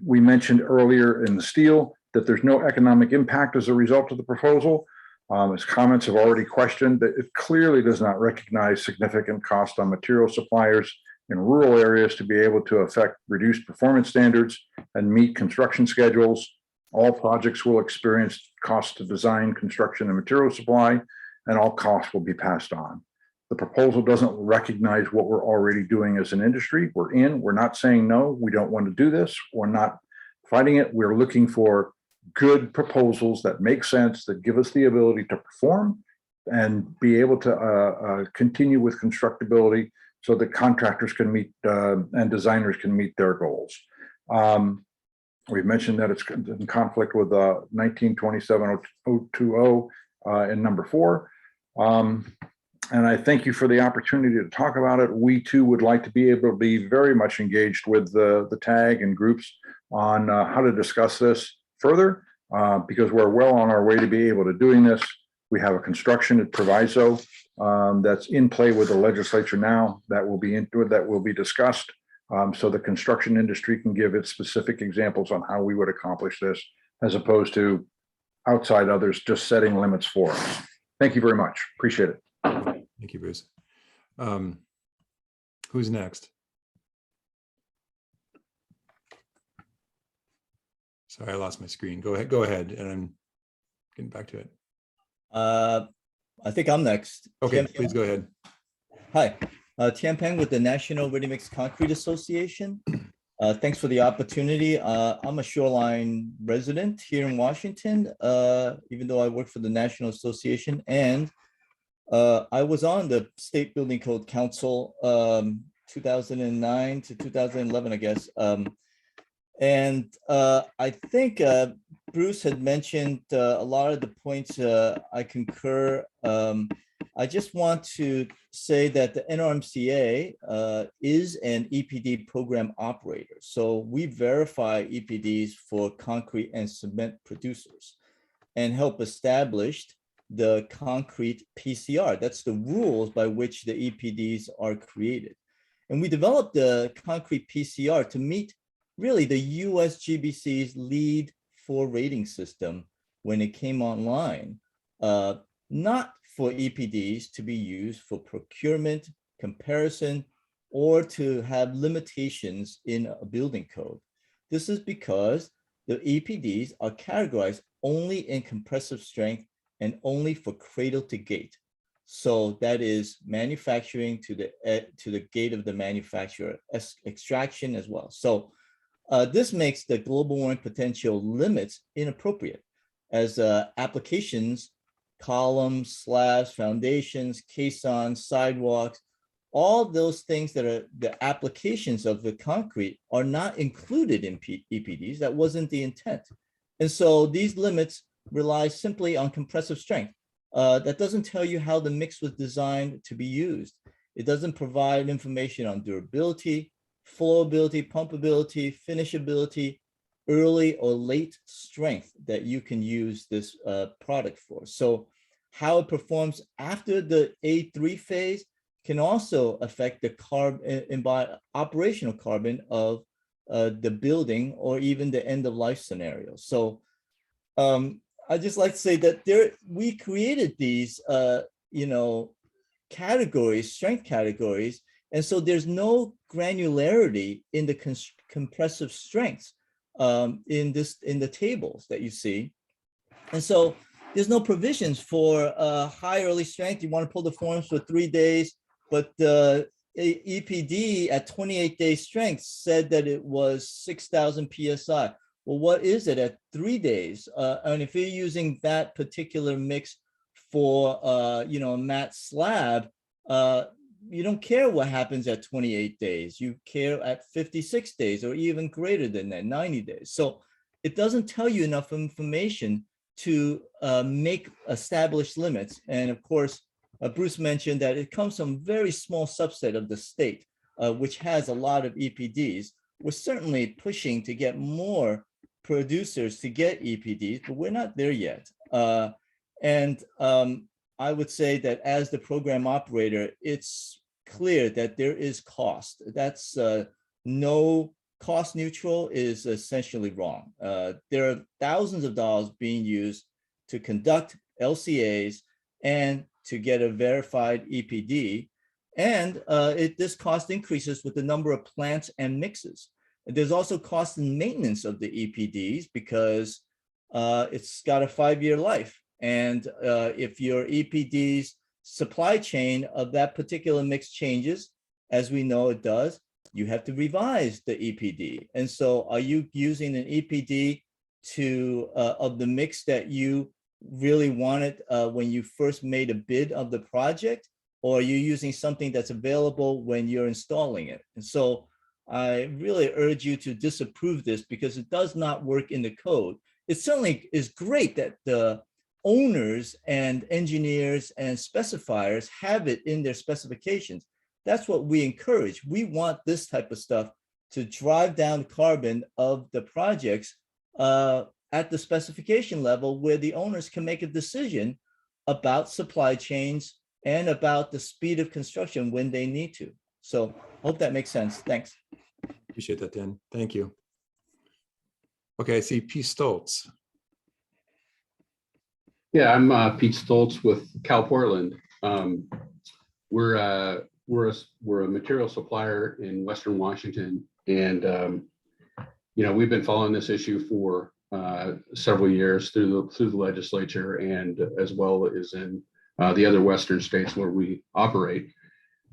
We mentioned earlier in the steel that there's no economic impact as a result of the proposal. As comments have already questioned, that it clearly does not recognize significant cost on material suppliers in rural areas to be able to affect reduced performance standards and meet construction schedules. All projects will experience costs to design, construction, and material supply, and all costs will be passed on. The proposal doesn't recognize what we're already doing as an industry. We're not saying no, we don't want to do this. We're not fighting it. We're looking for good proposals that make sense, that give us the ability to perform and be able to continue with constructability so that contractors can meet and designers can meet their goals. We've mentioned that it's in conflict with 1927-020 in number 4. And I thank you for the opportunity to talk about it. We too would like to be able to be very much engaged with the TAG and groups on how to discuss this further, because we're well on our way to be able to doing this. We have a construction proviso that's in play with the legislature now that will be discussed. So the construction industry can give its specific examples on how we would accomplish this, as opposed to outside others just setting limits for us. Thank you very much. Appreciate it. Thank you, Bruce. Who's next? Sorry, I lost my screen. Go ahead, and I'm getting back to it. I think I'm next. Okay, Tian please go ahead. Hi, Tian Peng with the National Ready Mix Concrete Association. Thanks for the opportunity. I'm a shoreline resident here in Washington, even though I work for the National Association, and I was on the State Building Code Council 2009 to 2011, I guess. And I think Bruce had mentioned a lot of the points I concur. I just want to say that the NRMCA is an EPD program operator. So we verify EPDs for concrete and cement producers and help establish the concrete PCR. That's the rules by which the EPDs are created. And we developed the concrete PCR to meet really the USGBC's lead 4 rating system when it came online, not for EPDs to be used for procurement, comparison, or to have limitations in a building code. This is because the EPDs are categorized only in compressive strength and only for cradle to gate. So that is manufacturing to the gate of the manufacturer, extraction as well. So this makes the global warming potential limits inappropriate as applications, columns, slabs, foundations, caissons, sidewalks, all those things that are the applications of the concrete are not included in EPDs. That wasn't the intent. And so these limits rely simply on compressive strength. That doesn't tell you how the mix was designed to be used. It doesn't provide information on durability, flowability, pumpability, finishability, early or late strength that you can use this product for. So how it performs after the A3 phase can also affect the carbon, operational carbon of the building or even the end of life scenario. So I just like to say that we created these, categories, strength categories. And so there's no granularity in the compressive strengths in the tables that you see. And so there's no provisions for high early strength. You want to pull the forms for 3 days, but the EPD at 28-day strength said that it was 6,000 PSI. Well, what is it at 3 days? And if you're using that particular mix for, a mat slab, you don't care what happens at 28 days. You care at 56 days or even greater than that, 90 days. So it doesn't tell you enough information to make established limits. And of course, Bruce mentioned that it comes from a very small subset of the state, which has a lot of EPDs. We're certainly pushing to get more producers to get EPDs, but we're not there yet. I would say that as the program operator, it's clear that there is cost. That's no cost neutral is essentially wrong. There are thousands of dollars being used to conduct LCAs and to get a verified EPD. And this cost increases with the number of plants and mixes. There's also cost in maintenance of the EPDs because it's got a 5-year life. And if your EPD's supply chain of that particular mix changes, as we know it does, you have to revise the EPD. And so are you using an EPD of the mix that you really wanted when you first made a bid of the project, or are you using something that's available when you're installing it? And so I really urge you to disapprove this because it does not work in the code. It certainly is great that the owners and engineers and specifiers have it in their specifications. That's what we encourage. We want this type of stuff to drive down carbon of the projects at the specification level where the owners can make a decision about supply chains and about the speed of construction when they need to. So I hope that makes sense. Thanks. Appreciate that, Dan. Thank you. Okay, I see P. Stoltz. Yeah, I'm Pete Stoltz with Cal Portland. We're a material supplier in Western Washington, and we've been following this issue for several years through the legislature and as well as in the other Western states where we operate.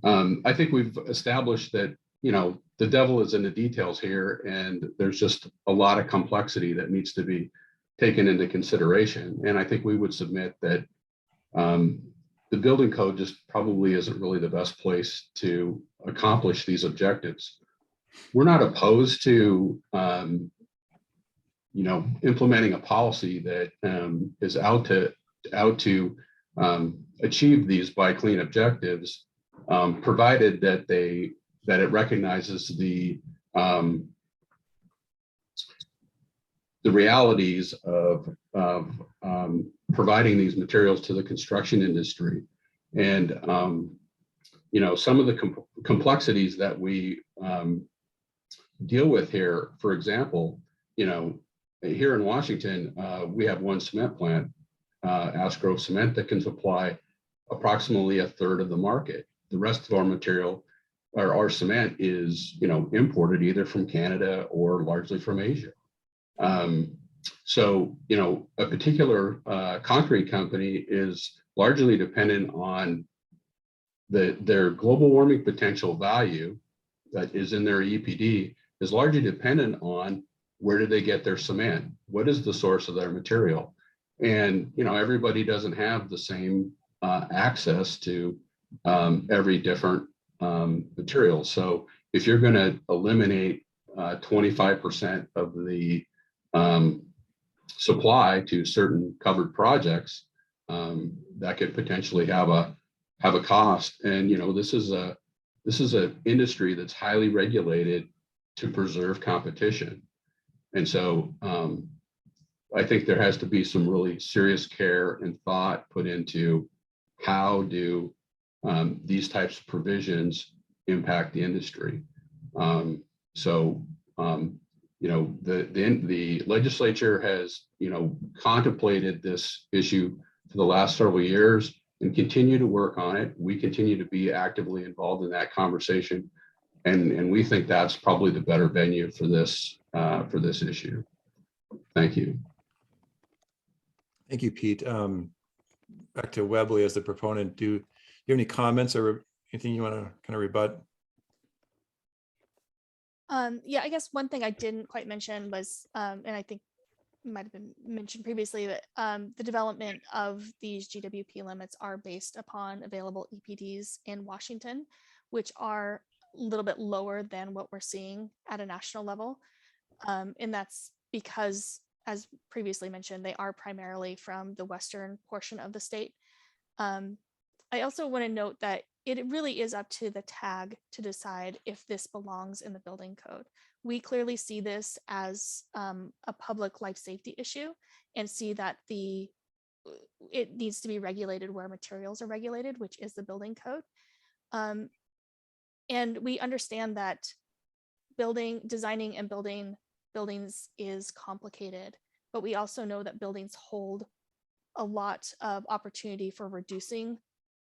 I think we've established that the devil is in the details here, and there's just a lot of complexity that needs to be taken into consideration. And I think we would submit that the building code just probably isn't really the best place to accomplish these objectives. We're not opposed to implementing a policy that is out to achieve these by clean objectives, provided that it recognizes the realities of providing these materials to the construction industry. And some of the complexities that we deal with here, for example, here in Washington, we have one cement plant, Ash Grove Cement, that can supply approximately a third of the market. The rest of our material, or our cement, is imported either from Canada or largely from Asia. So a particular concrete company is largely dependent on their global warming potential value that is in their EPD is largely dependent on where do they get their cement? What is the source of their material? And everybody doesn't have the same access to every different material. So if you're going to eliminate 25% of the supply to certain covered projects, that could potentially have a cost. And this is an industry that's highly regulated to preserve competition. And so I think there has to be some really serious care and thought put into how do these types of provisions impact the industry. The legislature has contemplated this issue for the last several years and continue to work on it. We continue to be actively involved in that conversation, and we think that's probably the better venue for this issue. Thank you. Thank you, Pete. Back to Webley as the proponent. Do you have any comments or anything you want to kind of rebut? Yeah, I guess one thing I didn't quite mention was, and I think might have been mentioned previously, that the development of these GWP limits are based upon available EPDs in Washington, which are a little bit lower than what we're seeing at a national level. And that's because, as previously mentioned, they are primarily from the western portion of the state. I also want to note that it really is up to the TAG to decide if this belongs in the building code. We clearly see this as a public life safety issue and see that it needs to be regulated where materials are regulated, which is the building code. And we understand that designing and building buildings is complicated, but we also know that buildings hold a lot of opportunity for reducing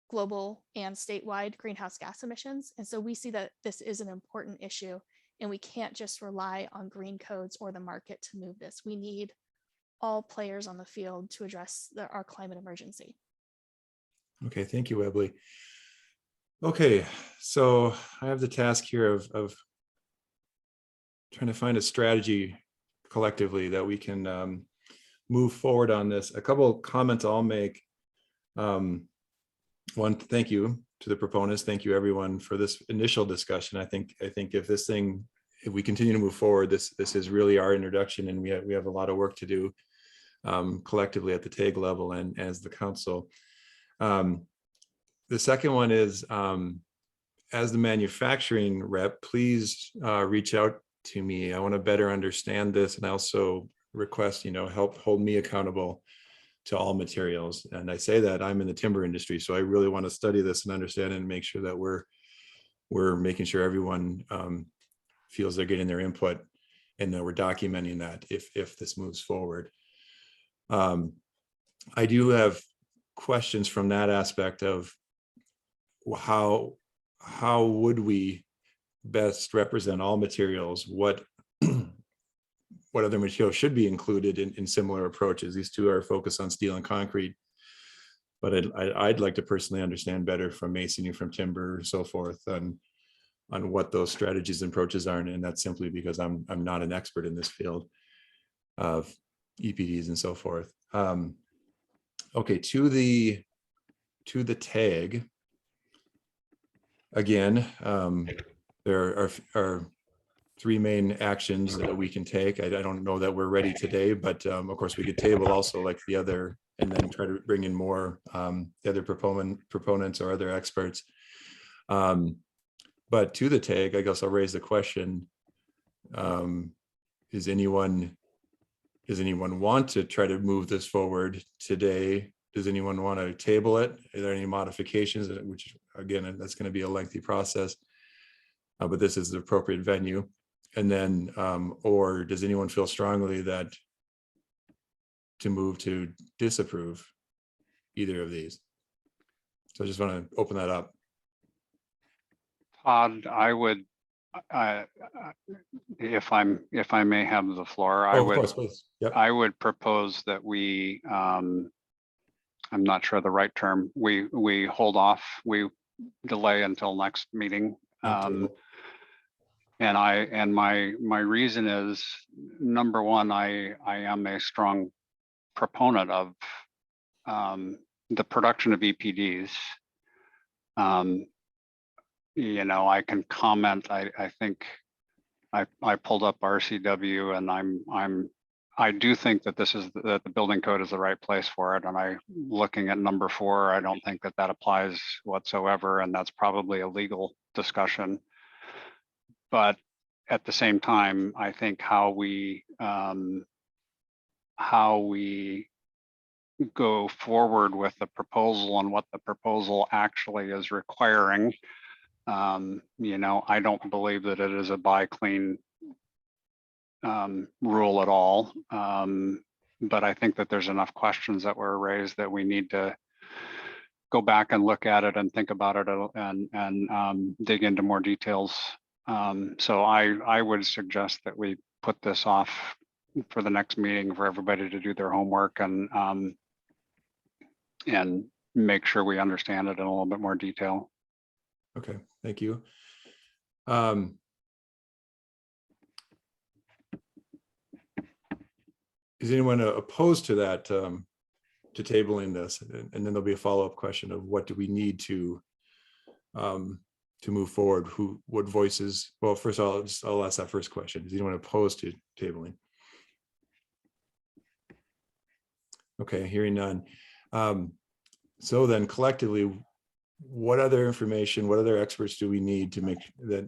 global and statewide greenhouse gas emissions. And so we see that this is an important issue, and we can't just rely on green codes or the market to move this. We need all players on the field to address our climate emergency. Okay, thank you, Webley. Okay, so I have the task here of trying to find a strategy collectively that we can move forward on this, a couple of comments I'll make. One, thank you to the proponents. Thank you everyone for this initial discussion. I think if we continue to move forward, this is really our introduction, and we have a lot of work to do collectively at the TAG level and as the council. The second one is, as the manufacturing rep, please reach out to me. I want to better understand this, and I also request, help hold me accountable to all materials. And I say that I'm in the timber industry, so I really want to study this and understand it and make sure that we're making sure everyone feels they're getting their input, and that we're documenting that if this moves forward. I do have questions from that aspect of how would we best represent all materials? What other materials should be included in similar approaches? These two are focused on steel and concrete, but I'd like to personally understand better from masonry, from timber, so forth, on what those strategies and approaches are. And that's simply because I'm not an expert in this field of EPDs and so forth. Okay, to the tag. Again, there are three main actions that we can take. I don't know that we're ready today, but of course we could table also like the other, and then try to bring in more the other proponents or other experts. But to the tag, I guess I'll raise the question: Does anyone want to try to move this forward today? Does anyone want to table it? Are there any modifications? Which again, that's going to be a lengthy process, but this is the appropriate venue. And then, or does anyone feel strongly that to move to disapprove either of these? So I just want to open that up. Todd, I would, if I may have the floor, Of course, please. Yep. I would propose that we, I'm not sure the right term, we hold off, we delay until next meeting. And my reason is, number one, I am a strong proponent of the production of EPDs. I can comment. I think I pulled up RCW, and I do think that that the building code is the right place for it. And looking at number 4, I don't think that applies whatsoever, and that's probably a legal discussion. But at the same time, I think how we go forward with the proposal and what the proposal actually is requiring, I don't believe that it is a buy clean rule at all. But I think that there's enough questions that were raised that we need to go back and look at it and think about it and dig into more details. So I would suggest that we put this off for the next meeting for everybody to do their homework and make sure we understand it in a little bit more detail. Okay, thank you. Is anyone opposed to that, to tabling this? And then there'll be a follow-up question of what do we need to move forward? What voices? Well, first of all, I'll ask that first question. Is anyone opposed to tabling? Okay, hearing none. So then collectively, what other information, what other experts do we need to make that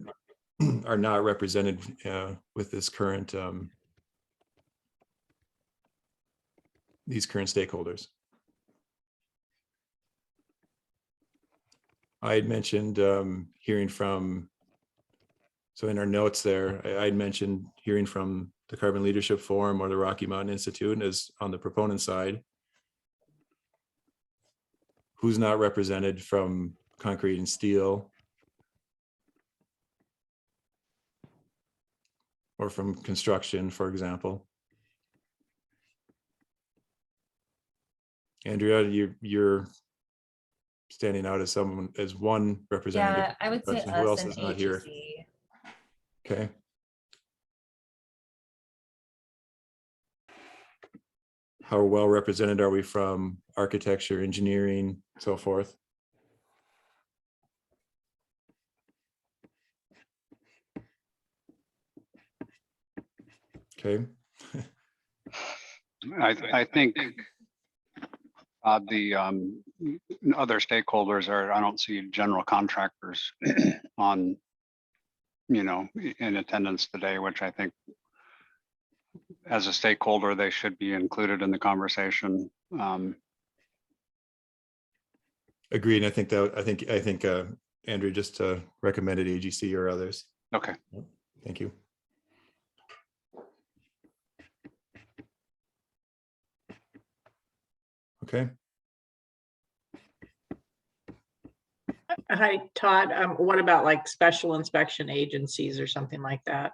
are not represented with this current, these current stakeholders? I had mentioned hearing from, so in our notes there, I had mentioned hearing from the Carbon Leadership Forum or the Rocky Mountain Institute as on the proponent side. Who's not represented from concrete and steel? Or from construction, for example? Andrea, you're standing out as someone, as one representative. Yeah, I would say Who else us and is not here? AGC. Okay. how well represented are we from architecture, engineering, so forth? Okay. I think the other stakeholders are, I don't see general contractors on, in attendance today, which I think as a stakeholder, they should be included in the conversation. Agreed. I think Andrew just recommended AGC or others. Okay. Thank you. Okay. Hi, Todd. What about like special inspection agencies or something like that?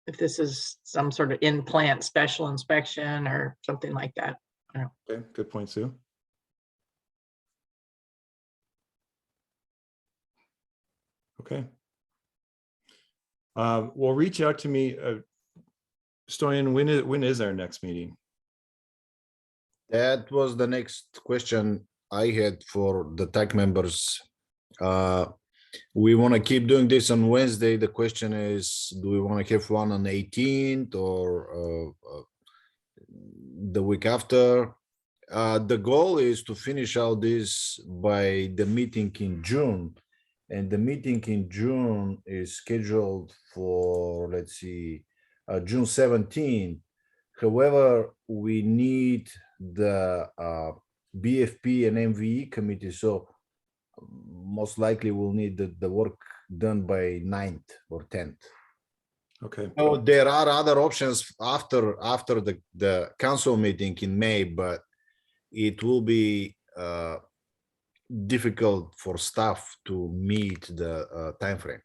If this is some sort of in-plant special inspection or something like that. Okay, good point, Sue. Okay. Well, reach out to me. Stoyan, when is our next meeting? That was the next question I had for the TAC members. We want to keep doing this on Wednesday. The question is, do we want to have one on 18th or the week after? The goal is to finish out this by the meeting in June. And the meeting in June is scheduled for, let's see, June 17th. However, we need the BFP and MVE committee. So most likely we'll need the work done by 9th or 10th. Okay. So there are other options after the council meeting in May, but it will be difficult for staff to meet the time frame.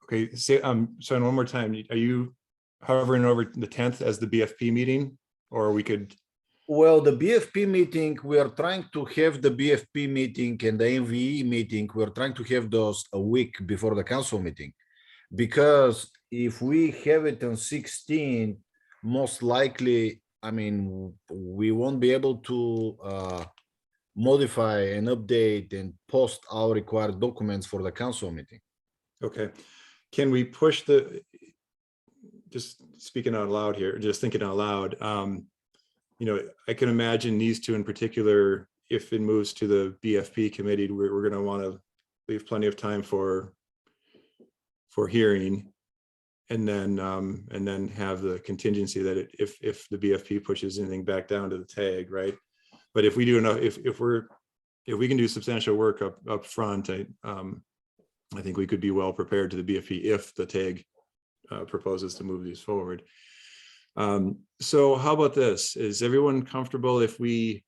Okay, so one more time, are you hovering over the 10th as the BFP meeting, or we could? Well, the BFP meeting, we are trying to have the BFP meeting and the MVE meeting. We're trying to have those a week before the council meeting, because if we have it on 16, most likely, I mean, we won't be able to modify and update and post our required documents for the council meeting. Okay, can we push just speaking out loud here, just thinking out loud, I can imagine these two in particular, if it moves to the BFP committee, we're going to want to leave plenty of time for hearing, and then have the contingency that if the BFP pushes anything back down to the tag, right? But if we do enough, if we can do substantial work up front, I think we could be well prepared to the BFP if the tag proposes to move these forward. So how about this? Is everyone comfortable if we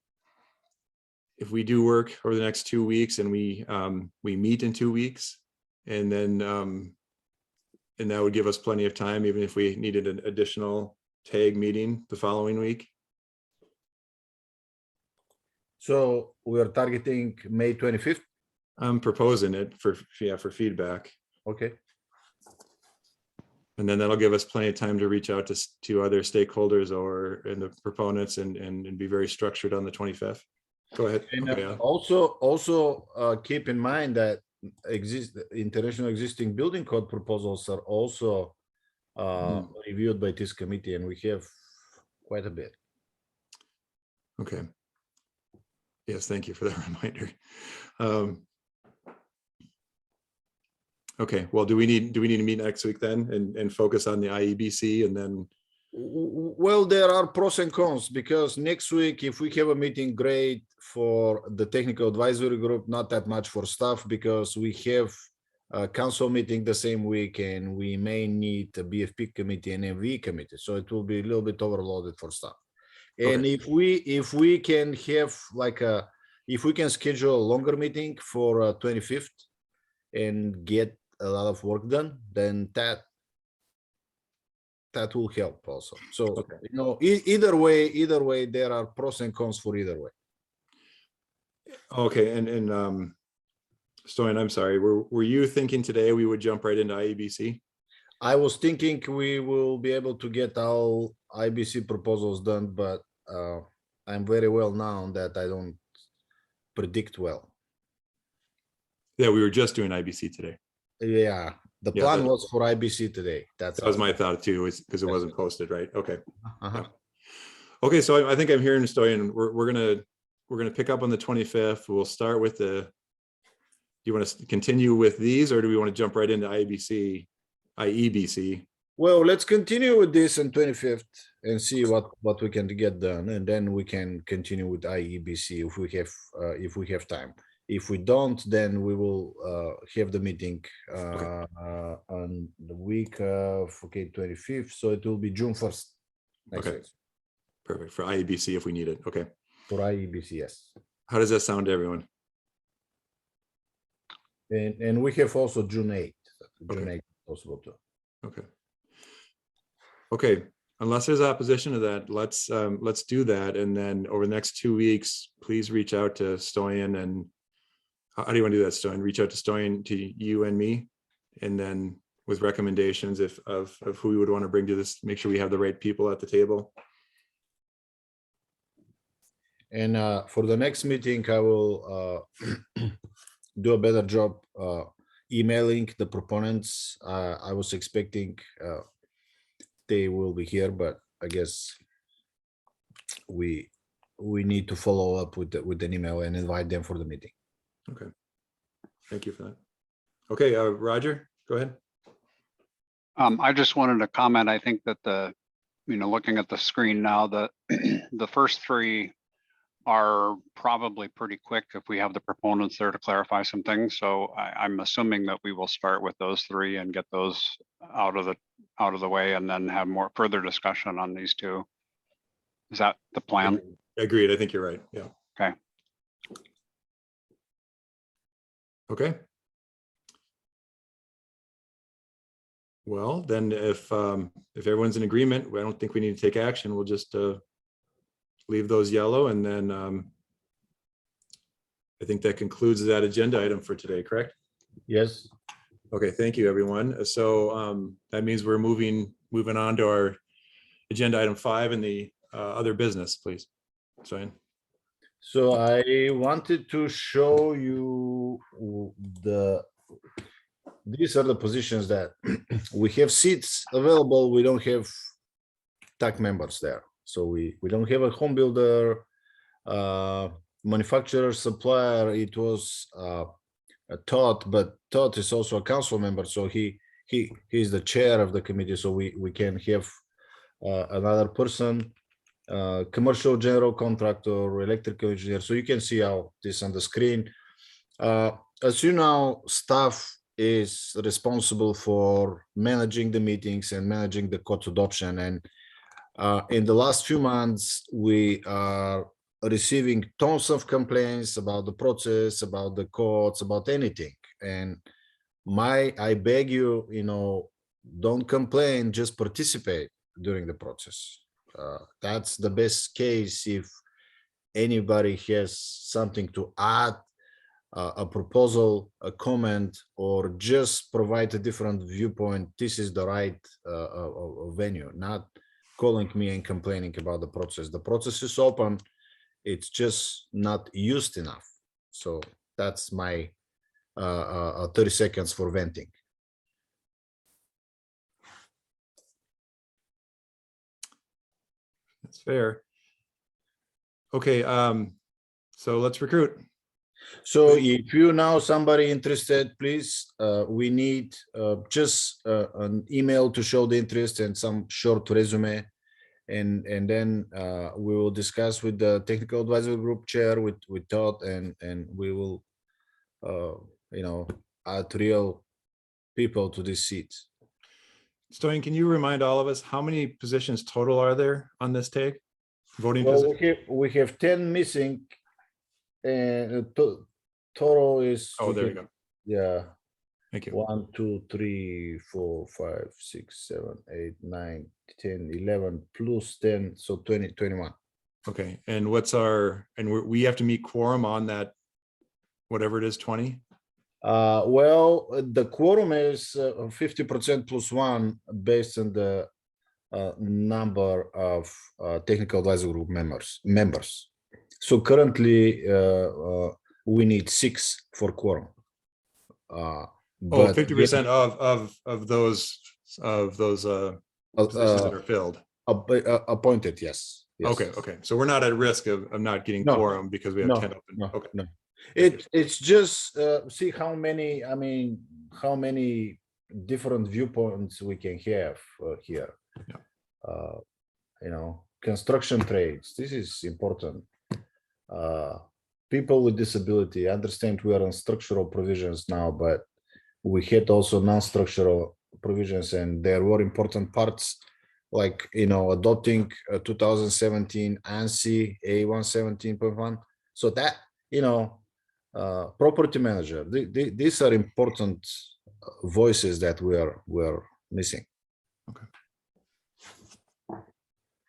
do work over the next 2 weeks and we meet in 2 weeks, and then and that would give us plenty of time, even if we needed an additional tag meeting the following week? So we're targeting May 25th. I'm proposing it for feedback. Okay. And then that'll give us plenty of time to reach out to other stakeholders and the proponents and be very structured on the 25th. Go ahead. And Okay, yeah. also keep in mind that international existing building code proposals are also reviewed by this committee, and we have quite a bit. Okay. Yes, thank you for that reminder. Okay, well, do we need to meet next week then and focus on the IEBC and then? Well, there are pros and cons, because next week, if we have a meeting, great for the technical advisory group, not that much for staff, because we have a council meeting the same week and we may need a BFP committee and MV committee. So it will be a little bit overloaded for staff. And Okay. if we can have if we can schedule a longer meeting for 25th and get a lot of work done, then that will help also. So either way, there are pros and cons for either way. Okay, and Stoyan, I'm sorry, were you thinking today we would jump right into IEBC? I was thinking we will be able to get all IBC proposals done, but I'm very well known that I don't predict well. Yeah, we were just doing IBC today. Yeah, the Yeah, plan that- was for IBC today. That's That was all. my thought too, is because it wasn't posted, right? Okay. Uh-huh. Yeah. Okay, so I think I'm hearing a story, and we're gonna pick up on the 25th. We'll start with the. Do you want to continue with these, or do we want to jump right into IEBC? Well, let's continue with this on 25th and see what we can get done, and then we can continue with IEBC if we have time. If we don't, then we will have the meeting on the week of 25th. So it will be June 1st. Next Okay. week. Perfect, for IEBC if we need it. Okay. For IEBC, yes. How does that sound to everyone? And we have also June 8th. June Okay. 8th possible too. Okay. Okay, unless there's opposition to that, let's do that. And then over the next 2 weeks, please reach out to Stoyan. And how do you want to do that, Stoyan? Reach out to Stoyan, to you and me, and then with recommendations of who we would want to bring to this, make sure we have the right people at the table. And for the next meeting, I will do a better job emailing the proponents. I was expecting they will be here, but I guess we need to follow up with an email and invite them for the meeting. Okay. Thank you for that. Okay, Roger, go ahead. I just wanted to comment. I think that looking at the screen now, the first three are probably pretty quick if we have the proponents there to clarify some things. So I'm assuming that we will start with those three and get those out of the way, and then have more further discussion on these two. Is that the plan? Agreed. I think you're right. Yeah. Okay. Okay. Well, then if everyone's in agreement, I don't think we need to take action. We'll just leave those yellow, and then I think that concludes that agenda item for today, correct? Yes. Okay, thank you, everyone. So that means we're moving on to our agenda item 5 in the other business, please. So I wanted to show you these are the positions that we have seats available. We don't have TAC members there. So we don't have a home builder, manufacturer, supplier. It was Todd, but Todd is also a council member. So he's the chair of the committee. So we can have another person, commercial general contractor, electrical engineer. So you can see all this on the screen. As you know, staff is responsible for managing the meetings and managing the code adoption. And in the last few months, we are receiving tons of complaints about the process, about the codes, about anything. And I beg you, don't complain, just participate during the process. That's the best case. If anybody has something to add, a proposal, a comment, or just provide a different viewpoint, this is the right venue, not calling me and complaining about the process. The process is open, it's just not used enough. So that's my 30 seconds for venting. That's fair. Okay, so let's recruit. So if you know somebody interested, please, we need just an email to show the interest and some short resume. And then we will discuss with the technical advisory group chair with Todd, and we will add real people to these seats. Stoyan, can you remind all of us how many positions total are there on this tag? Voting Well, position? we have 10 missing, and total is. Oh, there you go. Yeah. Thank you. 1, 2, 3, 4, 5, 6, 7, 8, 9, 10, 11 plus 10, so 20, 21. Okay, and we have to meet quorum on that, whatever it is, 20? Well, the quorum is 50% plus one based on the number of technical advisory group members. So currently, we need 6 for quorum. Oh, But 50% of those positions that are filled. appointed, yes. Yes. Okay. So we're not at risk of not getting No. quorum because we have No, 10 open. no, Okay. no. It's just see how many, I mean, how many different viewpoints we can have here. Yeah. You know, construction trades, this is important. People with disability, I understand we are on structural provisions now, but we had also non-structural provisions, and there were important parts like, you know, adopting 2017 ANSI A117.1. So that, you know, property manager, these are important voices that we're missing.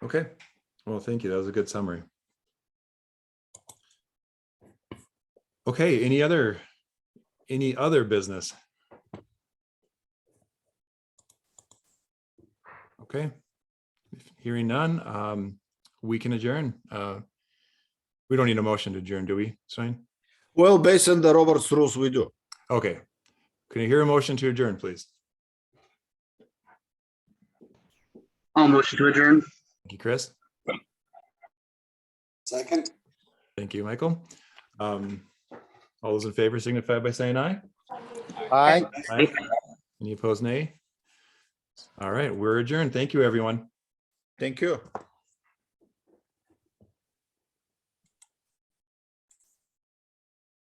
Okay. Well, thank you. That was a good summary. Okay. Any other business? Okay. Hearing none, we can adjourn. We don't need a motion to adjourn, do we, Svein? Well, based on the Robert's rules, we do. Okay. Can you hear a motion to adjourn, please? I'll motion to adjourn. Thank you, Chris. Second. Thank you, Michael. All those in favor signify by saying aye. Aye. Aye. Any opposed, nay? All right, we're adjourned. Thank you, everyone. Thank you.